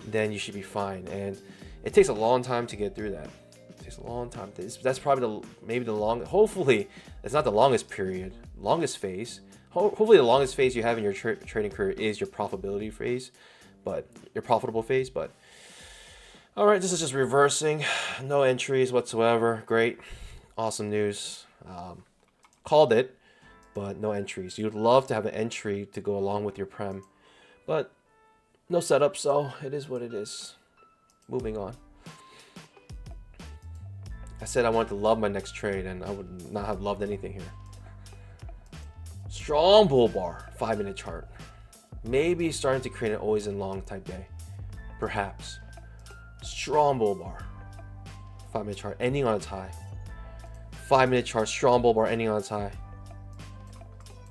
then you should be fine. And it takes a long time to get through that. It takes a long time. That's probably maybe the long. Hopefully, it's not the longest period, longest phase. Hopefully, the longest phase you have in your trading career is your profitability phase, but your profitable phase. But all right, this is just reversing. No entries whatsoever. Great, awesome news. Called it. But no entries. You'd love to have an entry to go along with your prem, but no setup, so it is what it is. Moving on. I said I wanted to love my next trade, and I would not have loved anything here. Strong bull bar, 5-minute chart. Maybe starting to create an always in long type day. Perhaps. Strong bull bar, 5-minute chart, ending on its high. 5-minute chart, strong bull bar, ending on its high.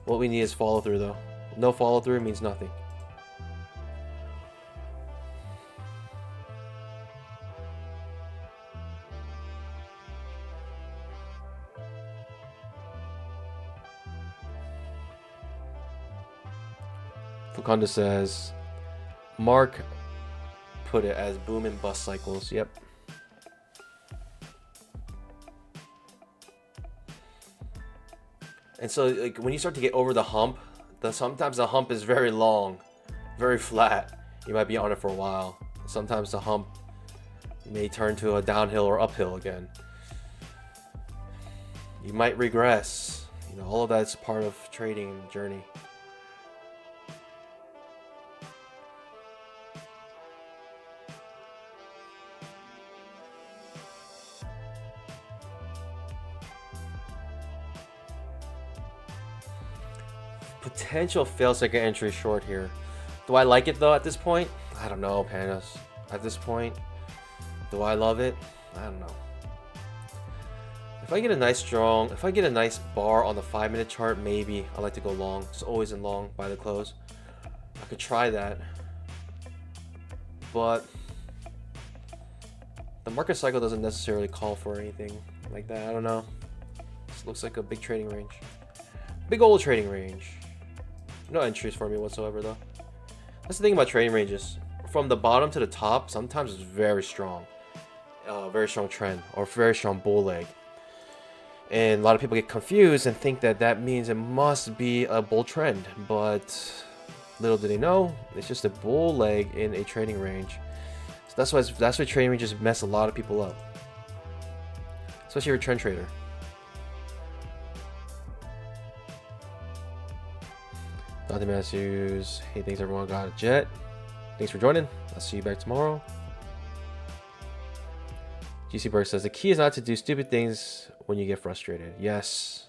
What we need is follow through, though. No follow through means nothing. Faconda says, Mark put it as boom and bust cycles. Yep. And so, like, when you start to get over the hump, sometimes the hump is very long, very flat. You might be on it for a while. Sometimes the hump may turn to a downhill or uphill again. You might regress. All of that's part of trading journey. Potential fail second entry short here. Do I like it though at this point? I don't know, Panos. At this point, do I love it? I don't know. If I get a nice bar on the 5-minute chart, maybe I like to go long. Just always in long by the close. I could try that, but the market cycle doesn't necessarily call for anything like that. I don't know. This looks like a big trading range. Big old trading range. No entries for me whatsoever, though. That's the thing about trading ranges. From the bottom to the top, sometimes it's very strong. Very strong trend or very strong bull leg. And a lot of people get confused and think that that means it must be a bull trend, but little do they know, it's just a bull leg in a trading range. So that's why trading ranges mess a lot of people up, especially if you're a trend trader. Dante Matthews, hey, thanks everyone. Got a jet. Thanks for joining. I'll see you back tomorrow. GC Berg says the key is not to do stupid things when you get frustrated. Yes.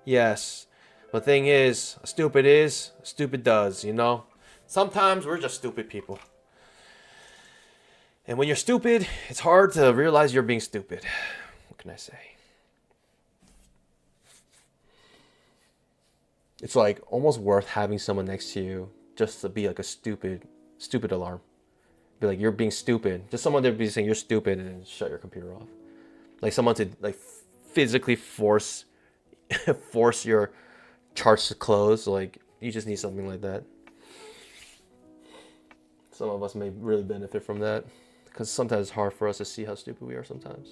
Yes. The thing is, stupid does, you know? Sometimes we're just stupid people. And when you're stupid, it's hard to realize you're being stupid. What can I say? It's like almost worth having someone next to you just to be like a stupid alarm. Be like, you're being stupid. Just someone to be saying you're stupid and then shut your computer off. Like someone to like physically force your charts to close. Like you just need something like that. Some of us may really benefit from that because sometimes it's hard for us to see how stupid we are sometimes.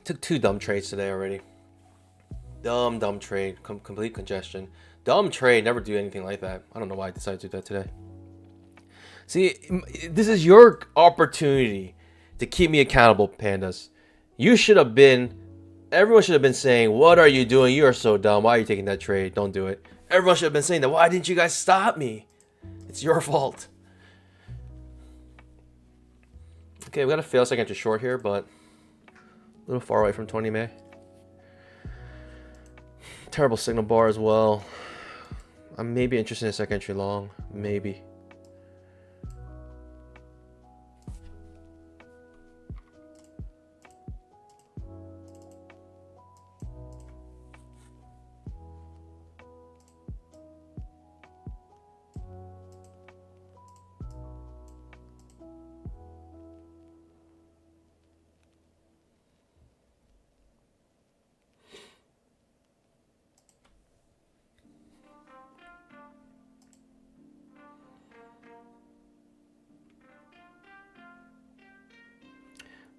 Took 2 dumb trades today already. Dumb trade. Complete congestion. Dumb trade. Never do anything like that. I don't know why I decided to do that today. See, this is your opportunity to keep me accountable, pandas. You should have been... Everyone should have been saying, what are you doing? You are so dumb. Why are you taking that trade? Don't do it. Everyone should have been saying that. Why didn't you guys stop me? It's your fault. Okay, we got a fail second to short here, but... a little far away from 20 May. Terrible signal bar as well. I'm maybe interested in a second entry long. Maybe.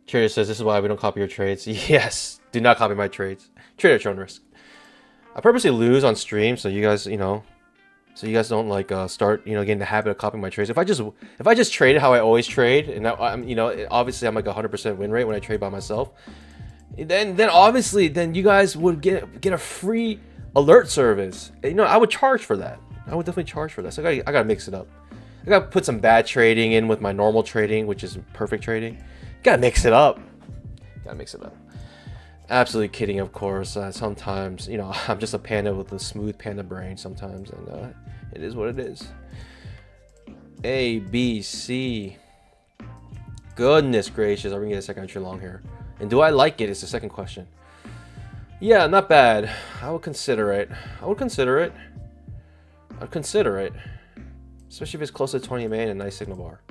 Trader says this is why we don't copy your trades. Yes, do not copy my trades. Trade at your own risk. I purposely lose on stream so you guys, so you guys don't like start, getting the habit of copying my trades. If I just traded how I always trade, and I'm, obviously I'm like 100% win rate when I trade by myself. Then obviously you guys would get a free alert service. I would charge for that. I would definitely charge for that. So I gotta mix it up. I gotta put some bad trading in with my normal trading, which is perfect trading. Gotta mix it up. Absolutely kidding, of course. Sometimes, I'm just a panda with a smooth panda brain sometimes, and it is what it is. A, B, C. Goodness gracious, are we gonna get a second entry long here? And do I like it? Is the second question. Yeah, not bad. I would consider it. I'd consider it. Especially if it's close to 20 MA and a nice signal bar.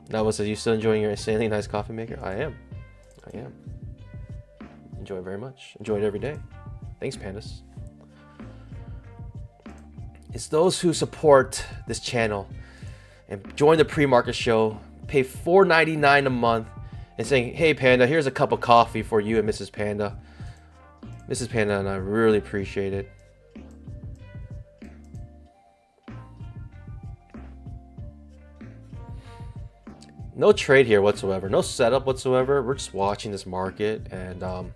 Nava says, you still enjoying your insanely nice coffee maker? I am. Enjoy it very much. Enjoy it every day. Thanks, pandas. It's those who support this channel and join the pre-market show, pay $4.99 a month, and saying, hey, Panda, here's a cup of coffee for you and Mrs. Panda. Mrs. Panda and I really appreciate it. No trade here whatsoever. No setup whatsoever. We're just watching this market and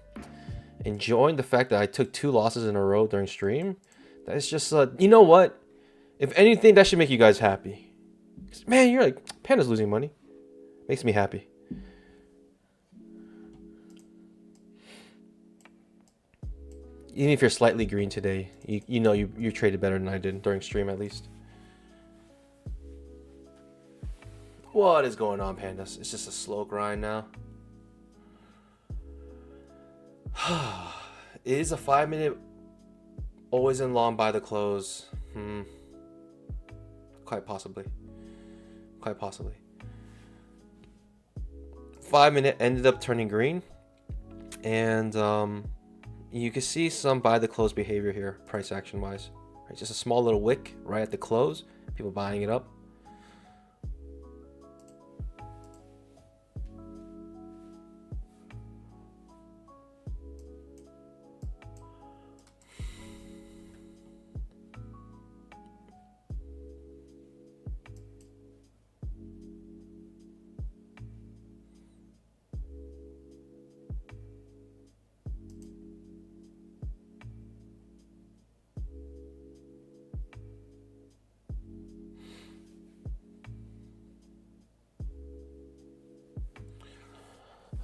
enjoying the fact that I took 2 losses in a row during stream. That's just, you know what? If anything, that should make you guys happy. Man, you're like, Panda's losing money. Makes me happy. Even if you're slightly green today, you know you traded better than I did during stream at least. What is going on, pandas? It's just a slow grind now. Is a 5-minute always in long by the close? Quite possibly. Quite possibly. 5-minute ended up turning green, and you can see some by the close behavior here, price action wise. Right, just a small little wick right at the close, people buying it up.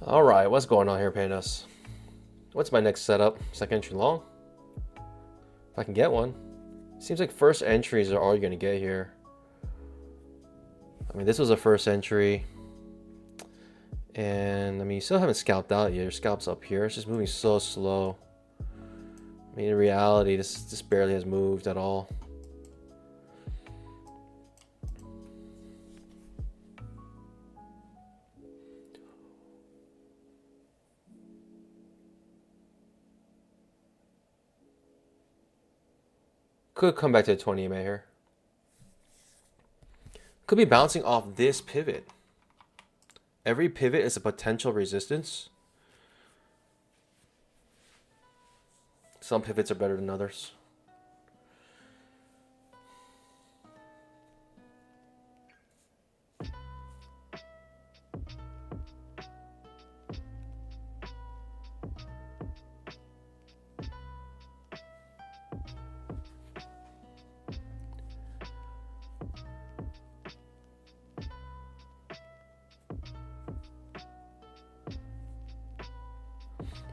All right, what's going on here, pandas? What's my next setup? Second entry long? If I can get one. Seems like first entries are all you're gonna get here. I mean, this was a first entry, and I mean, you still haven't scalped out yet. Your scalp's up here. It's just moving so slow. I mean, in reality, this barely has moved at all. Could come back to the 20 EMA here. Could be bouncing off this pivot. Every pivot is a potential resistance. Some pivots are better than others.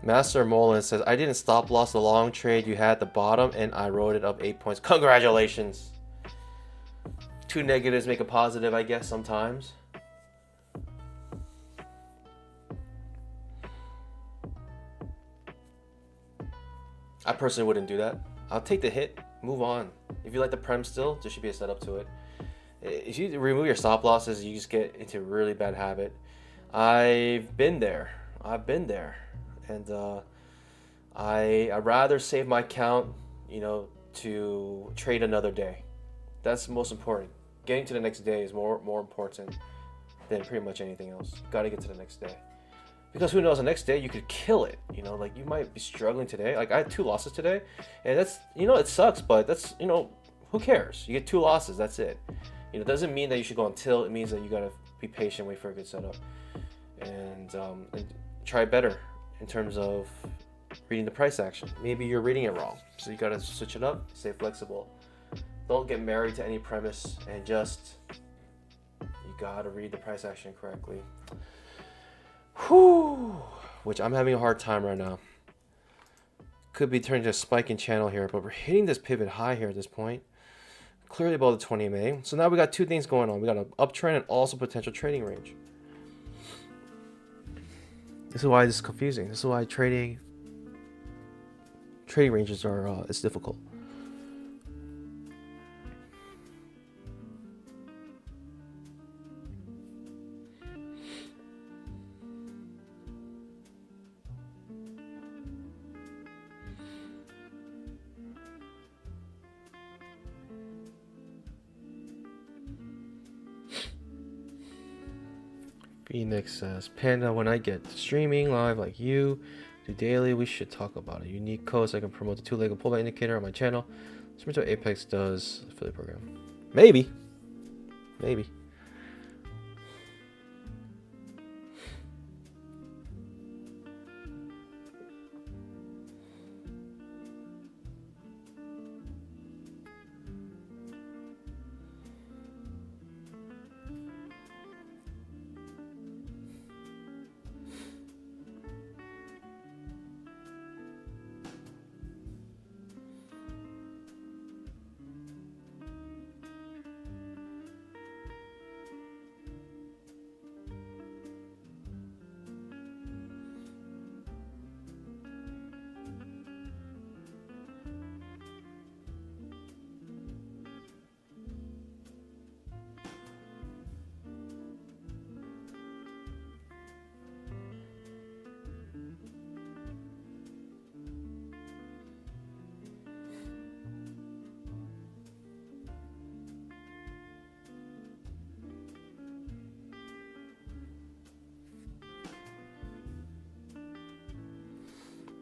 Master Molin says, I didn't stop loss the long trade you had at the bottom and I rode it up 8 points. Congratulations. Two negatives make a positive, I guess, sometimes. I personally wouldn't do that. I'll take the hit, move on. If you like the prem still, there should be a setup to it. If you remove your stop losses, you just get into a really bad habit. I've been there. And I'd rather save my count, you know, to trade another day. That's most important. Getting to the next day is more important than pretty much anything else. Got to get to the next day. Because who knows, the next day you could kill it. You know, like you might be struggling today. Like I had 2 losses today, and that's, you know, it sucks, but that's, you know, who cares? You get 2 losses, that's it. You know, it doesn't mean that you should go until. It means that you gotta be patient, wait for a good setup, and try better in terms of reading the price action. Maybe you're reading it wrong, so you gotta switch it up. Stay flexible. Don't get married to any premise, and just you gotta read the price action correctly. Whew, which I'm having a hard time right now. Could be turning to a spiking channel here, but we're hitting this pivot high here at this point. Clearly above the 20 EMA. So now we got 2 things going on. We got an uptrend and also potential trading range. This is why this is confusing. This is why trading ranges are it's difficult. Phoenix says, Panda, when I get streaming live like you do daily, we should talk about a unique code so I can promote the 2-legged pullback indicator on my channel. Similar to what Apex does affiliate program. Maybe.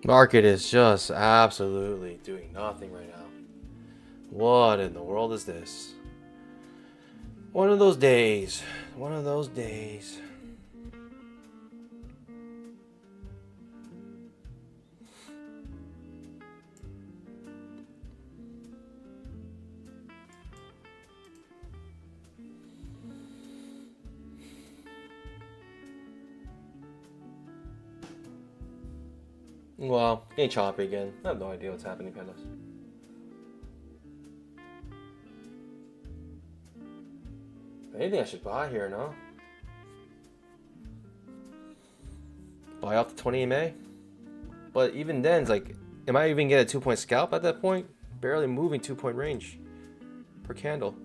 Market is just absolutely doing nothing right now. What in the world is this? One of those days. One of those days. Well, getting choppy again. I have no idea what's happening, pandas. If anything, I should buy here, no? Buy off the 20 EMA? But even then, it's like, am I even get a 2-point scalp at that point? Barely moving 2-point range per candle.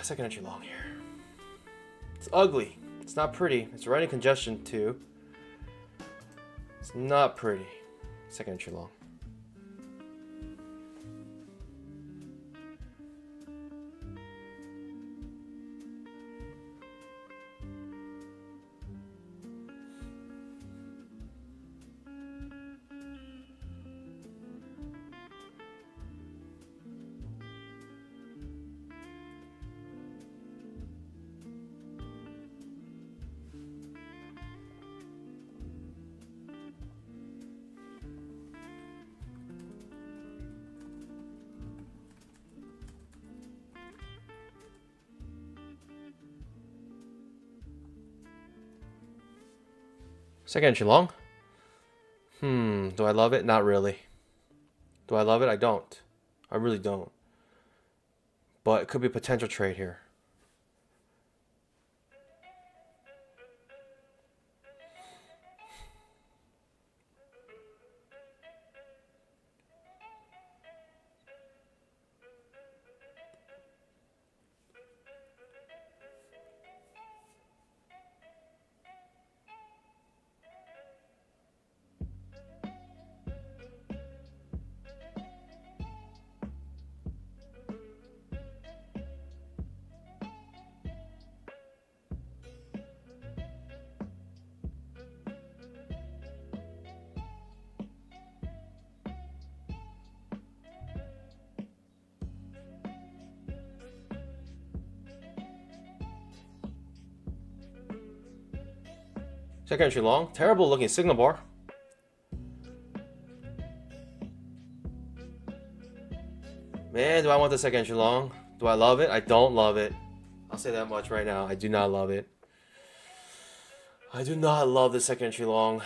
Second entry long here. It's ugly. It's not pretty. It's right in congestion too. It's not pretty. Second entry long. Second entry long. Do I love it? Not really. Do I love it? I don't. I really don't. But it could be a potential trade here. Second entry long. Terrible looking signal bar. Man, do I want the second entry long? Do I love it? I don't love it. I'll say that much right now. I do not love it. I do not love the second entry long.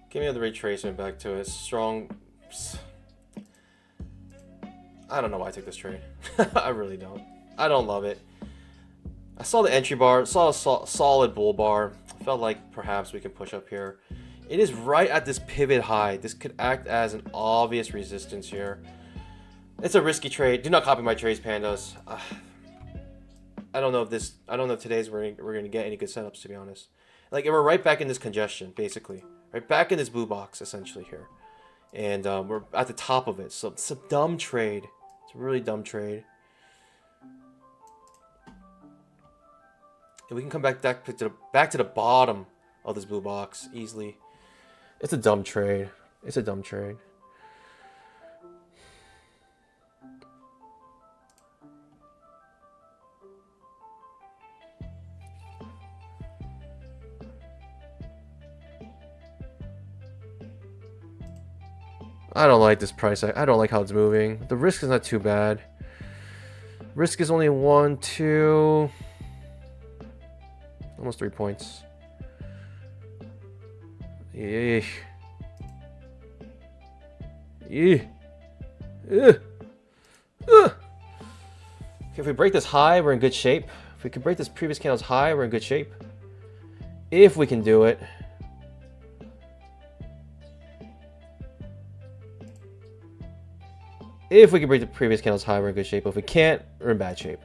Give me the retracement back to it. Strong. I don't know why I took this trade. I really don't. I don't love it. I saw the entry bar, saw a solid bull bar. Felt like perhaps we can push up here. It is right at this pivot high. This could act as an obvious resistance here. It's a risky trade. Do not copy my trades, pandas. I don't know if today's we're gonna get any good setups, to be honest. Like, we're right back in this congestion, basically. Right back in this blue box, essentially, here. And we're at the top of it. So it's a dumb trade. It's a really dumb trade. And we can come back to the bottom of this blue box easily. It's a dumb trade. It's a dumb trade. I don't like this price. I don't like how it's moving. The risk is not too bad. Risk is only 1, 2, almost 3 points. Yeah. Yeah. Okay, if we break this high, we're in good shape. If we can break this previous candle's high, we're in good shape. If we can do it. If we can break the previous candle's high, we're in good shape. But if we can't, we're in bad shape.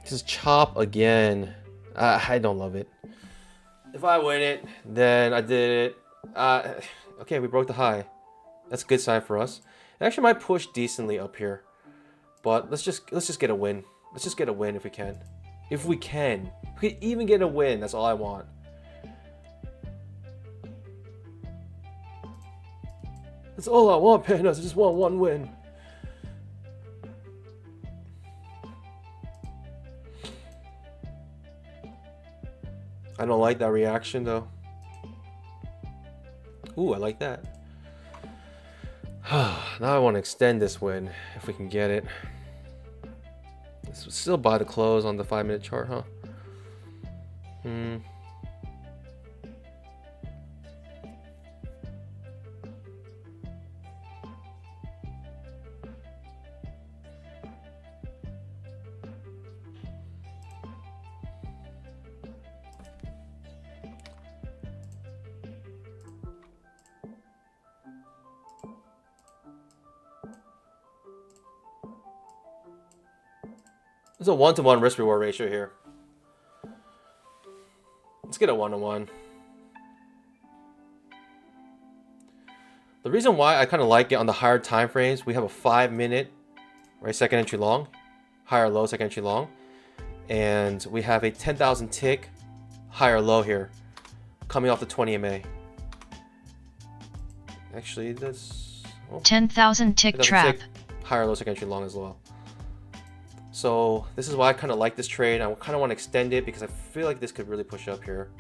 Just chop again. I don't love it. If I win it, then I did it. Okay, we broke the high. That's a good sign for us. It actually might push decently up here, but let's just get a win. Let's just get a win if we can. If we can even get a win, that's all I want. That's all I want, Pandas. I just want one win. I don't like that reaction though. Ooh, I like that. Now I want to extend this win if we can get it. Still buy the close on the 5-minute chart, huh? There's a 1-to-1 risk reward ratio here. Let's get a 1-to-1. The reason why I kind of like it on the higher time frames, we have a 5-minute, right, second entry long, higher low, second entry long, and we have a 10,000 tick higher low here, coming off the 20 MA. Actually, that's 10,000 tick trap. Higher low, second entry long as well. So this is why I kind of like this trade. I kind of want to extend it because I feel like this could really push up here.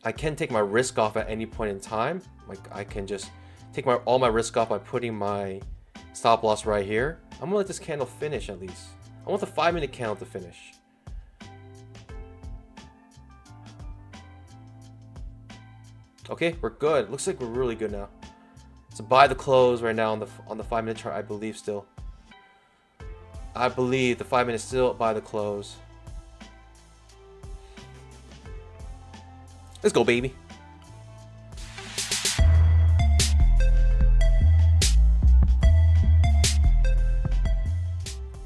I can take my risk off at any point in time. Like I can just take all my risk off by putting my stop loss right here. I'm gonna let this candle finish at least. I want the 5-minute candle to finish. Okay, we're good. Looks like we're really good now. So buy the close right now on the 5-minute chart, I believe still. I believe the 5 minutes still by the close. Let's go, baby.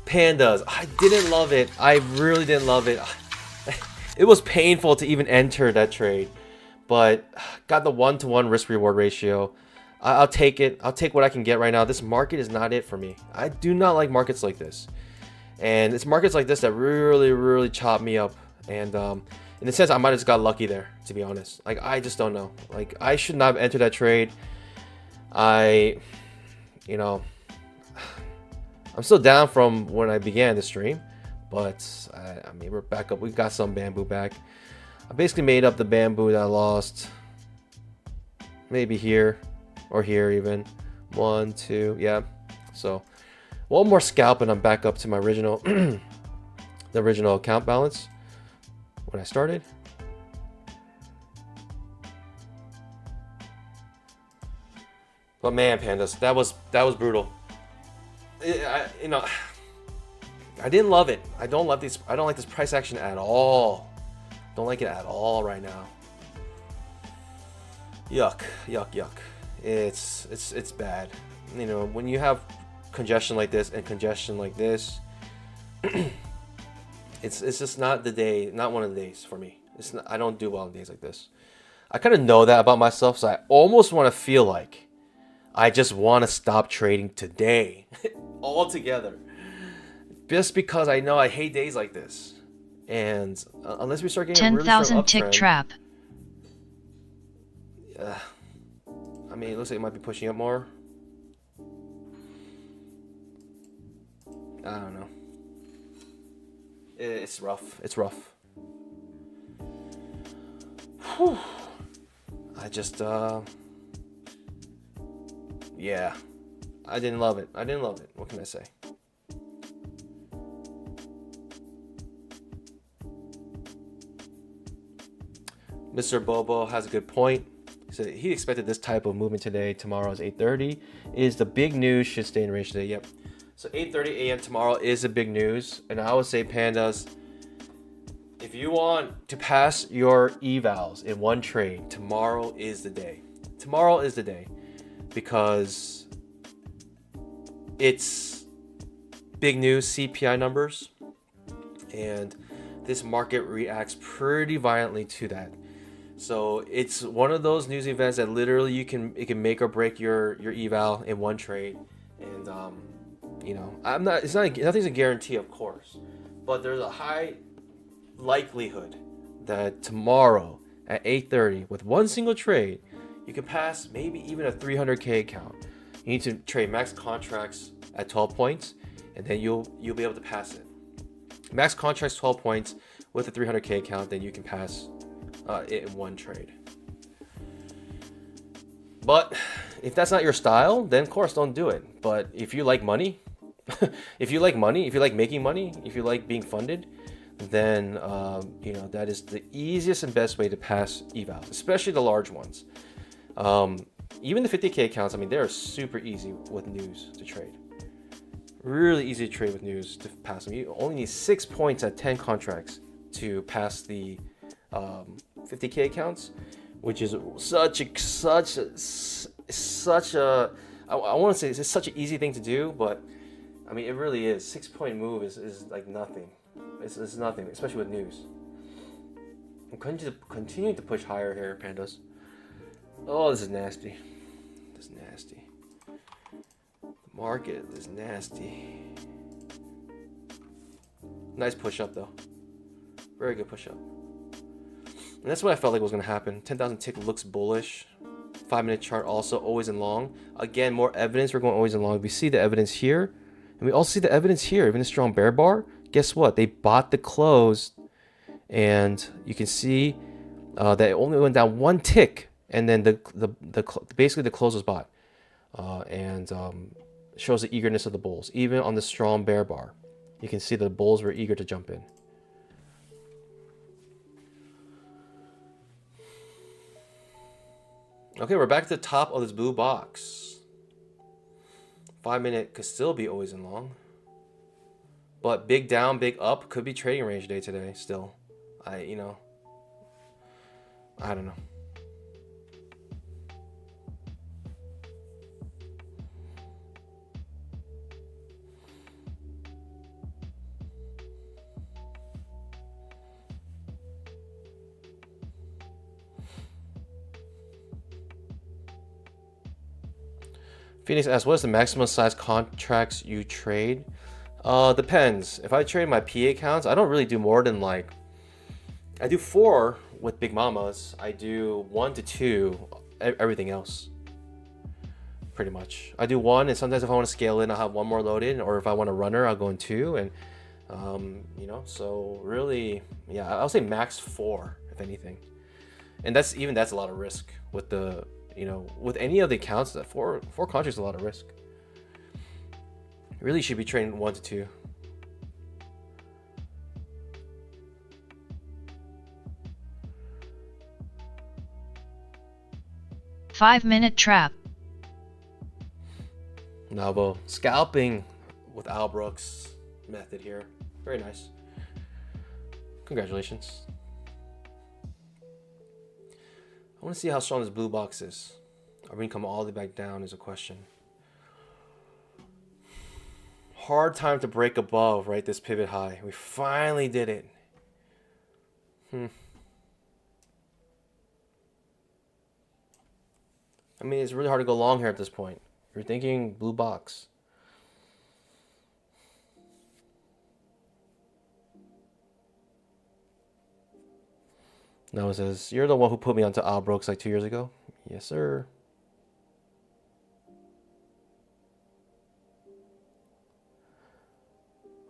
Pandas. I didn't love it. I really didn't love it. It was painful to even enter that trade. But got the 1-to-1 risk reward ratio. I'll take it. I'll take what I can get right now. This market is not it for me. I do not like markets like this. And it's markets like this that really chop me up. And in a sense, I might have just got lucky there, to be honest. Like, I just don't know. Like, I should not have entered that trade. I'm still down from when I began the stream. But, I mean, we're back up. We've got some bamboo back. I basically made up the bamboo that I lost. Maybe here. Or here even. 1, 2, yeah. So one more scalp and I'm back up to my original the original account balance when I started. But man, Pandas, that was brutal. I didn't love it. I don't like this price action at all. Don't like it at all right now. Yuck. It's bad. You know, when you have congestion like this and congestion like this, it's just not the day, not one of the days for me. I don't do well on days like this. I kind of know that about myself, so I almost want to feel like I just want to stop trading today altogether, just because I know I hate days like this. And unless we start getting 10,000 tick trap. I mean, it looks like it might be pushing up more. I don't know. It's rough. It's rough. Whew. I just, yeah. I didn't love it. What can I say? Mr. Bobo has a good point. So he expected this type of movement today. Tomorrow is 8:30. Is the big news should stay in range today. Yep. So 8:30 a.m. tomorrow is a big news, and I would say, pandas, if you want to pass your evals in one trade, tomorrow is the day. Tomorrow is the day, because it's big news, CPI numbers, and this market reacts pretty violently to that. So it's one of those news events that literally it can make or break your eval in one trade. And you know, nothing's a guarantee, of course, but there's a high likelihood that tomorrow at 8:30 with one single trade you can pass maybe even a 300k account. You need to trade max contracts at 12 points, and then you'll be able to pass it. Max contracts 12 points with a 300k account, then you can pass it in one trade. But if that's not your style, then of course don't do it. But if you like money, if you like making money, if you like being funded, then you know, that is the easiest and best way to pass evals, especially the large ones. Even the 50k accounts, I mean, they're super easy with news to trade. Really easy to trade with news to pass them. You only need 6 points at 10 contracts to pass the 50k accounts, which is such a I want to say it's such an easy thing to do, but I mean, it really is. 6 point move is like nothing. It's nothing, especially with news. I'm continuing to push higher here, pandas. Oh, this is nasty. This is nasty. The market is nasty. Nice push up though. Very good push up. And that's what I felt like was going to happen. 10,000 tick looks bullish. 5-minute chart also always in long. Again, more evidence. We're going always in long. We see the evidence here, and we also see the evidence here. Even a strong bear bar. Guess what? They bought the close, and you can see that it only went down one tick, and then basically the close was bought, and shows the eagerness of the bulls. Even on the strong bear bar, you can see the bulls were eager to jump in. Okay, we're back to the top of this blue box. 5-minute could still be always in long. But big down, big up could be trading range day today still. I don't know. Phoenix asks, what is the maximum size contracts you trade? Depends. If I trade my PA accounts, I don't really do more than I do 4 with Big Mamas. I do 1 to 2, everything else. Pretty much. I do 1, and sometimes if I want to scale in, I'll have 1 more loaded, or if I want a runner, I'll go in 2, and so really, yeah, I'll say max 4, if anything. And that's a lot of risk with the, with any of the accounts. That 4 contracts is a lot of risk. Really should be trading 1 to 2. Five-minute trap. Navo scalping with Al Brooks method here. Very nice. Congratulations. I want to see how strong this blue box is. Are we going to come all the way back down is a question. Hard time to break above, right? This pivot high. We finally did it. I mean, it's really hard to go long here at this point. You're thinking blue box. Noah says, you're the one who put me onto Al Brooks like 2 years ago. Yes, sir.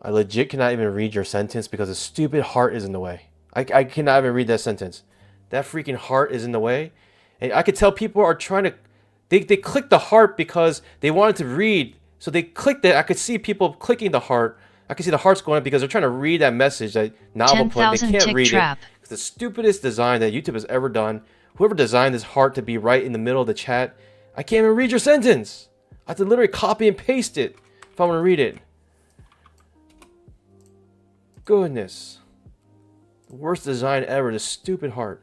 I legit cannot even read your sentence because the stupid heart is in the way. I cannot even read that sentence. That freaking heart is in the way. And I could tell people are trying to... They clicked the heart because they wanted to read. So they clicked it. I could see people clicking the heart. I could see the hearts going up because they're trying to read that message that Novel put. They can't read it. It's the stupidest design that YouTube has ever done. Whoever designed this heart to be right in the middle of the chat, I can't even read your sentence. I have to literally copy and paste it if I want to read it. Goodness. The worst design ever, this stupid heart.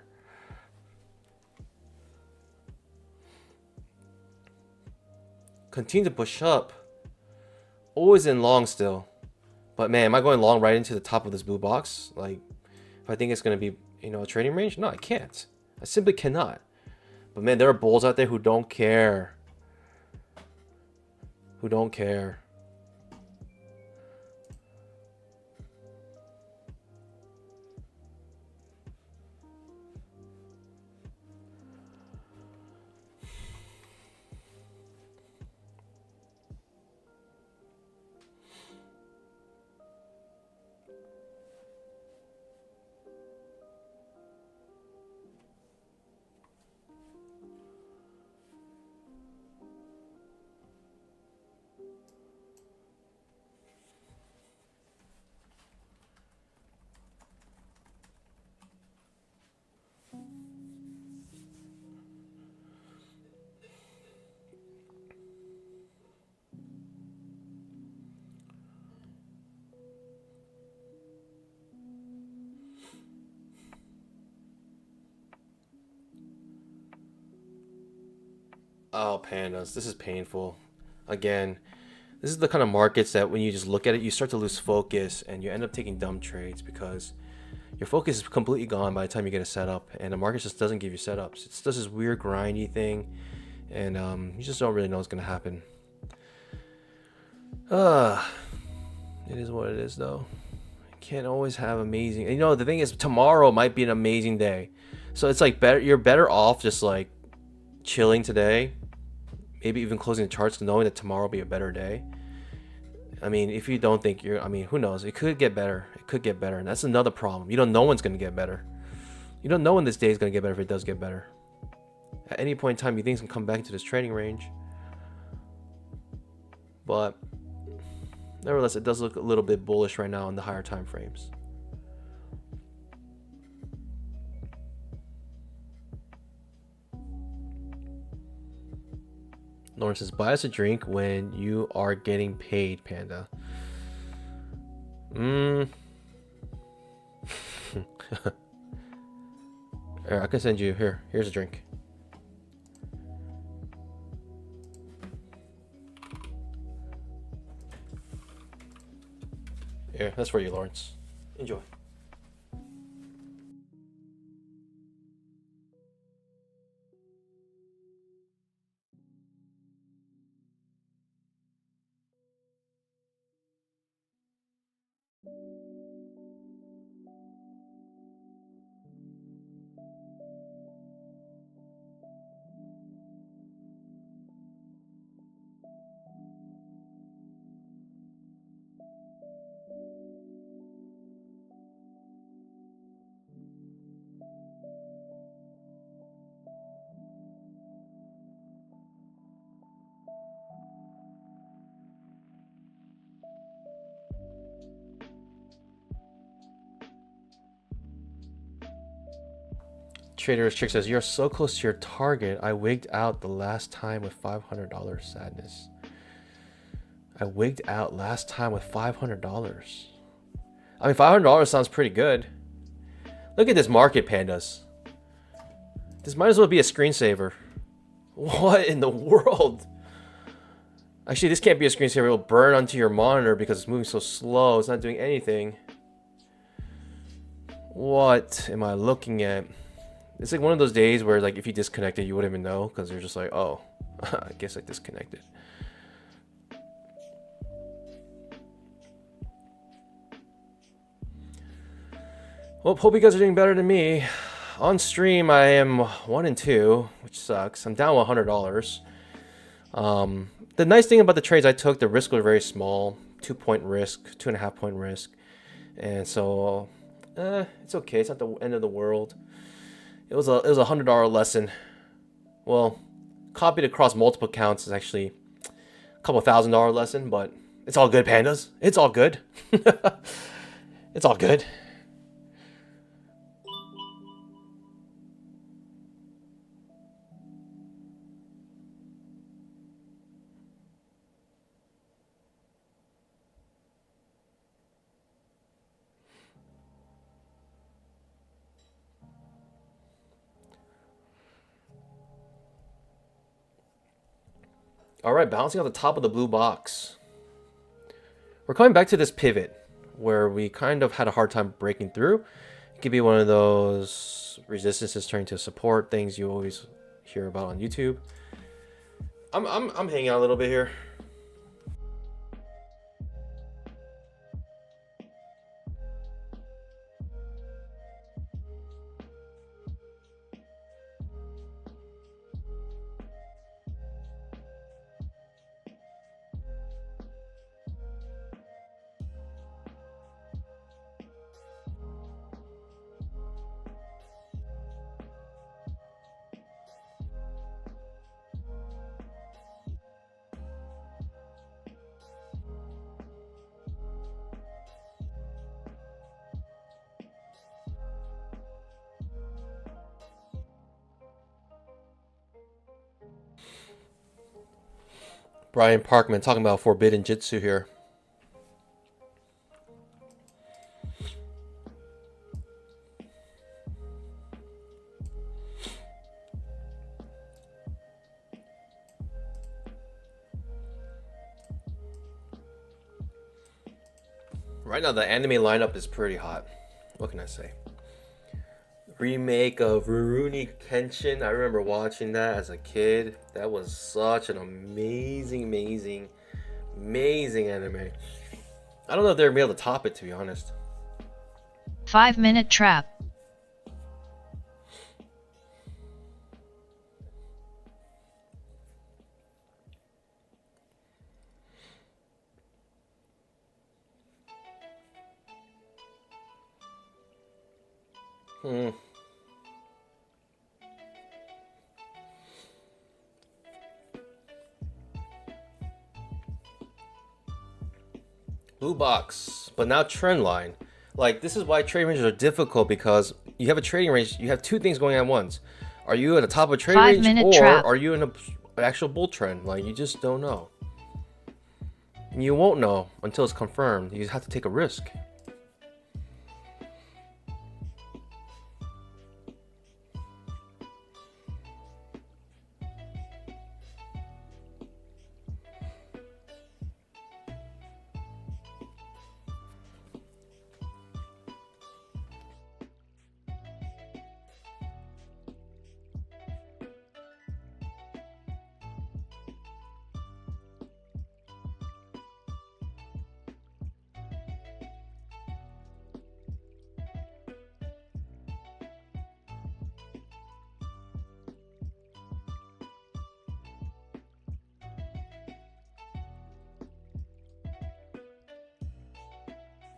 Continue to push up. Always in long still. But man, am I going long right into the top of this blue box? Like, if I think it's going to be, you know, a trading range? No, I can't. I simply cannot. But man, there are bulls out there who don't care. Who don't care. Oh, pandas, this is painful. Again, this is the kind of markets that when you just look at it, you start to lose focus and you end up taking dumb trades because your focus is completely gone by the time you get a setup, and the market just doesn't give you setups. It's just this weird grindy thing, and you just don't really know what's gonna happen. It is what it is, though. You can't always have amazing. You know, the thing is, tomorrow might be an amazing day, so it's like better. You're better off just like chilling today, maybe even closing the charts, knowing that tomorrow will be a better day. I mean, if you don't think you're, I mean, who knows? It could get better. It could get better, and that's another problem. You don't know when's gonna get better. You don't know when this day is gonna get better if it does get better. At any point in time, you think it's gonna come back into this trading range, but nevertheless, it does look a little bit bullish right now in the higher time frames. Lawrence says, buy us a drink when you are getting paid, Panda. I can send you, here's a drink. Here, that's for you, Lawrence. Enjoy. Trader's Chick says, you're so close to your target. I wigged out the last time with $500. Sadness. I wigged out last time with $500. I mean, $500 sounds pretty good. Look at this market, pandas. This might as well be a screensaver. What in the world? Actually, this can't be a screensaver. It'll burn onto your monitor because it's moving so slow. It's not doing anything. What am I looking at? It's like one of those days where, like, if you disconnected, you wouldn't even know because you're just like, oh, I guess I disconnected. Well, hope you guys are doing better than me. On stream, I am 1 and 2, which sucks. I'm down $100. The nice thing about the trades I took, the risk was very small. 2-point risk, 2.5-point risk. And so, it's okay. It's not the end of the world. It was a $100 lesson. Well, copied across multiple accounts is actually a couple $1,000 lesson, but it's all good, pandas. It's all good. It's all good. All right, bouncing on the top of the blue box. We're coming back to this pivot where we kind of had a hard time breaking through. It could be one of those resistances turning to support things you always hear about on YouTube. I'm hanging out a little bit here. Brian Parkman talking about forbidden jitsu here. Right now, the anime lineup is pretty hot. What can I say? Remake of Rurouni Kenshin. I remember watching that as a kid. That was such an amazing anime. I don't know if they're able to top it, to be honest. 5-minute trap. Blue box, but now trend line. Like, this is why trading ranges are difficult, because you have a trading range, you have two things going on at once. Are you at the top of a trading range, 5-minute or trap. are you in an actual bull trend? Like, you just don't know. And you won't know until it's confirmed. You have to take a risk.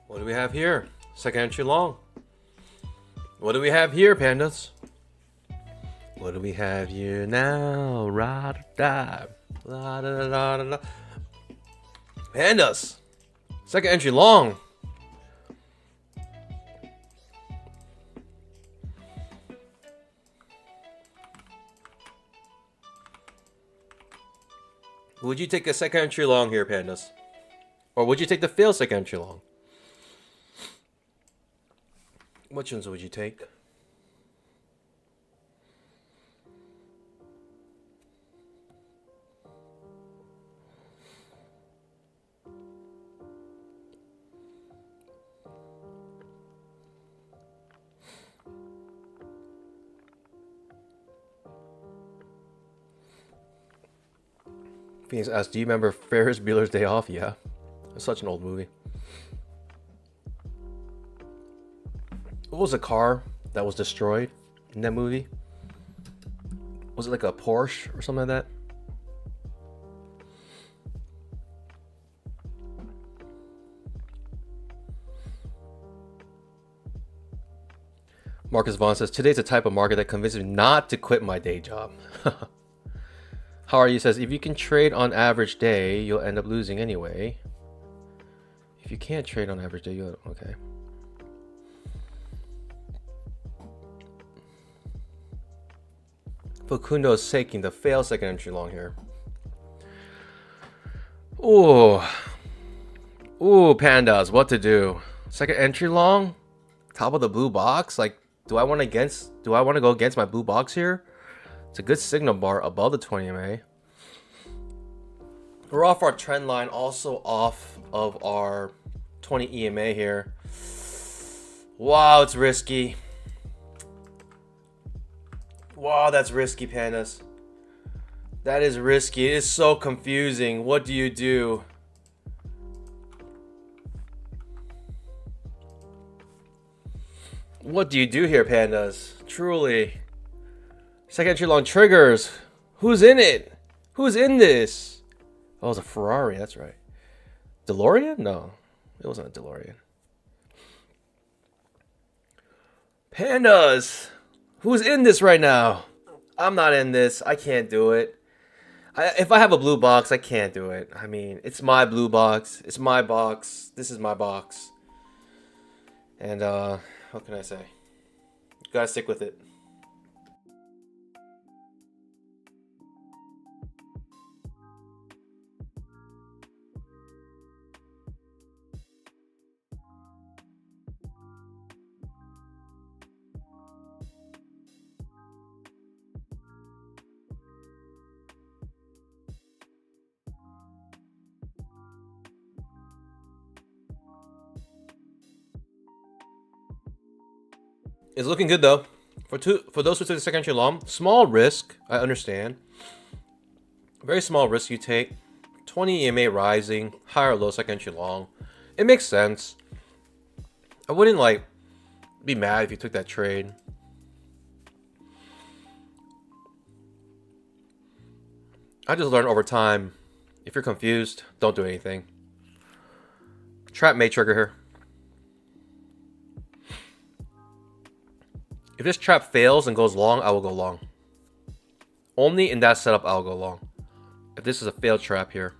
What do we have here? Second entry long. What do we have here, pandas? What do we have here now? Ra-da-da. La-da-da-da-da. Pandas. Second entry long. Would you take a second entry long here, pandas? Or would you take the failed second entry long? Which ones would you take? Phoenix asked, do you remember Ferris Bueller's Day Off? Yeah. It's such an old movie. What was a car that was destroyed in that movie? Was it like a Porsche or something like that? Marcus Vaughn says, today's a type of market that convinces me not to quit my day job. How are you? Says, if you can trade on average day, you'll end up losing anyway. If you can't trade on average day, you'll... Okay. Facundo is taking the fail second entry long here. Ooh. Ooh, pandas, what to do? Second entry long? Top of the blue box? Like, do I want to go against my blue box here? It's a good signal bar above the 20 MA. We're off our trend line, also off of our 20 EMA here. Wow, it's risky. Wow, that's risky, pandas. That is risky. It is so confusing. What do you do? What do you do here, pandas? Truly. Second entry long triggers. Who's in it? Who's in this? Oh, it's a Ferrari. That's right. DeLorean? No, it wasn't a DeLorean. Pandas. Who's in this right now? I'm not in this. I can't do it. If I have a blue box, I can't do it. I mean, it's my blue box. It's my box. This is my box. And what can I say? You gotta stick with it. It's looking good though. For those who took the second entry long, small risk, I understand. Very small risk you take. 20 EMA rising, high or low second entry long. It makes sense. I wouldn't like be mad if you took that trade. I just learned over time, if you're confused, don't do anything. Trap may trigger here. If this trap fails and goes long, I will go long. Only in that setup, I'll go long. If this is a failed trap here.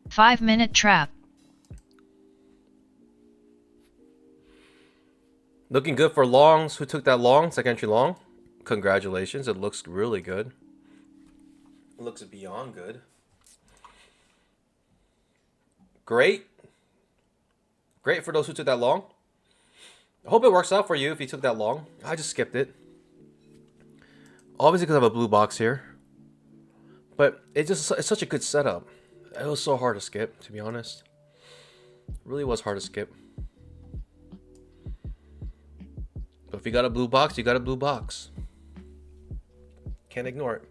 Five-minute trap. Looking good for longs. Who took that long? Second entry long. Congratulations. It looks really good. It looks beyond good. Great. Great for those who took that long. I hope it works out for you if you took that long. I just skipped it. Obviously because I have a blue box here. But it's such a good setup. It was so hard to skip, to be honest. It really was hard to skip. But if you got a blue box, you got a blue box. Can't ignore it.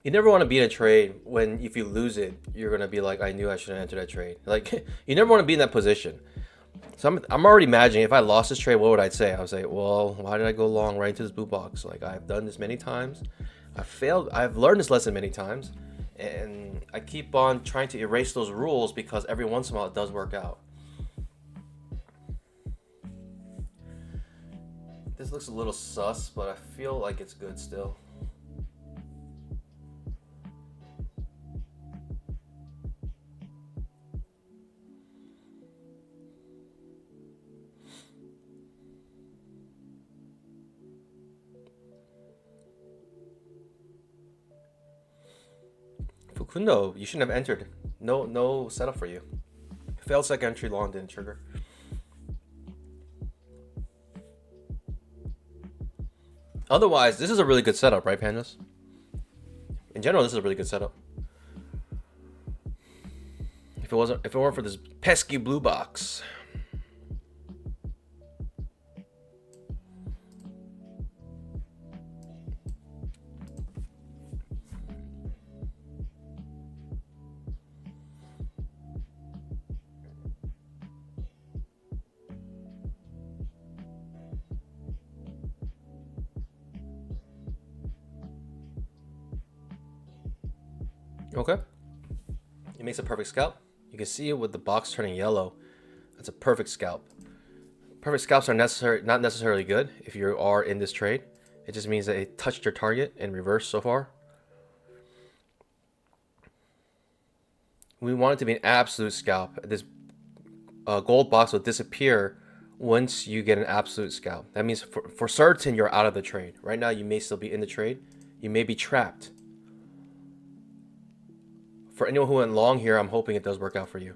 You never want to be in a trade when if you lose it, you're going to be like, I knew I shouldn't enter that trade. Like, you never want to be in that position. So I'm already imagining if I lost this trade, what would I say? I would say, well, why did I go long right into this blue box? Like, I've done this many times. I've learned this lesson many times. And I keep on trying to erase those rules because every once in a while it does work out. This looks a little sus, but I feel like it's good still. Fukundo, you shouldn't have entered. No setup for you. Failed second entry long, didn't trigger. Otherwise, this is a really good setup, right, pandas? In general, this is a really good setup. If it weren't for this pesky blue box. Okay. It makes a perfect scalp. You can see it with the box turning yellow. That's a perfect scalp. Perfect scalps are not necessarily good if you are in this trade. It just means that it touched your target in reverse so far. We want it to be an absolute scalp. This gold box will disappear once you get an absolute scalp. That means for certain you're out of the trade. Right now you may still be in the trade. You may be trapped. for anyone who went long here, I'm hoping it does work out for you.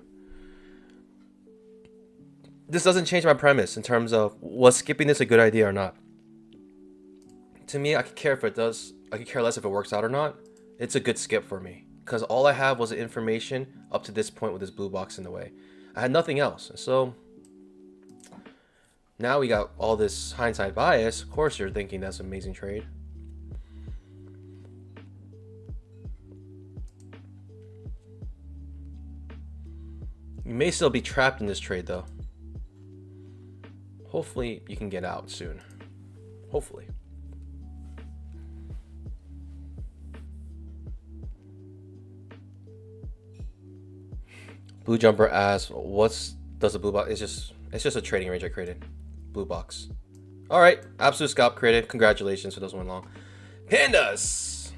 This doesn't change my premise in terms of was skipping this a good idea or not. To me, I could care if it does. I could care less if it works out or not. It's a good skip for me because all I have was the information up to this point with this blue box in the way. I had nothing else. So now we got all this hindsight bias. Of course, you're thinking that's an amazing trade. You may still be trapped in this trade though. Hopefully you can get out soon. Hopefully. Blue Jumper asks, does the blue box? It's just a trading range I created. Blue box. All right, absolute scalp created. Congratulations for those who went long. Pandas.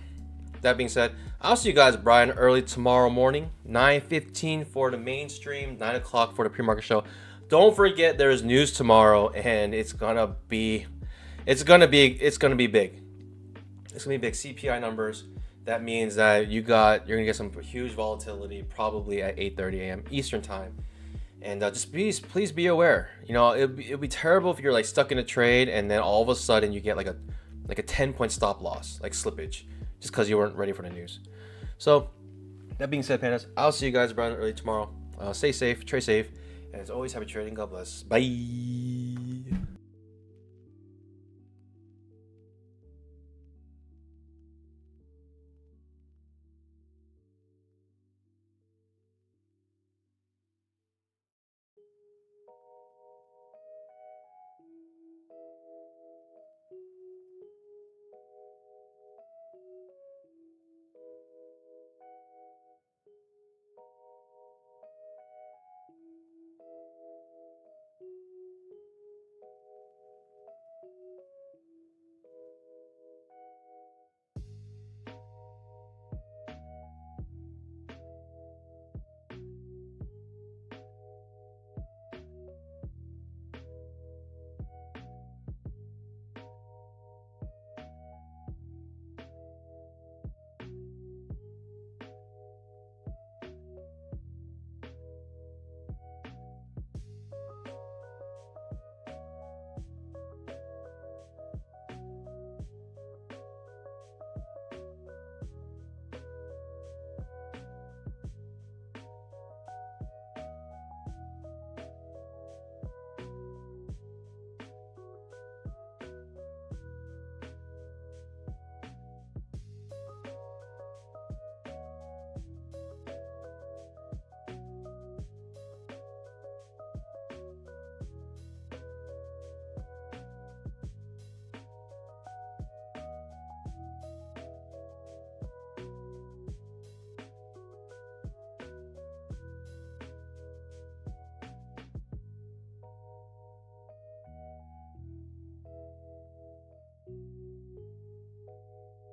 That being said, I'll see you guys bright and early tomorrow morning, 9:15 for the mainstream, 9 o'clock for the pre-market show. Don't forget there is news tomorrow, and it's gonna be big. It's gonna be big. CPI numbers. That means that you're gonna get some huge volatility probably at 8:30 a.m. Eastern time, and just please be aware. You know, it'd be terrible if you're like stuck in a trade and then all of a sudden you get like a 10-point stop loss, like slippage, just because you weren't ready for the news. So that being said, pandas, I'll see you guys bright and early tomorrow. Stay safe, trade safe, and as always, happy trading. God bless. Bye.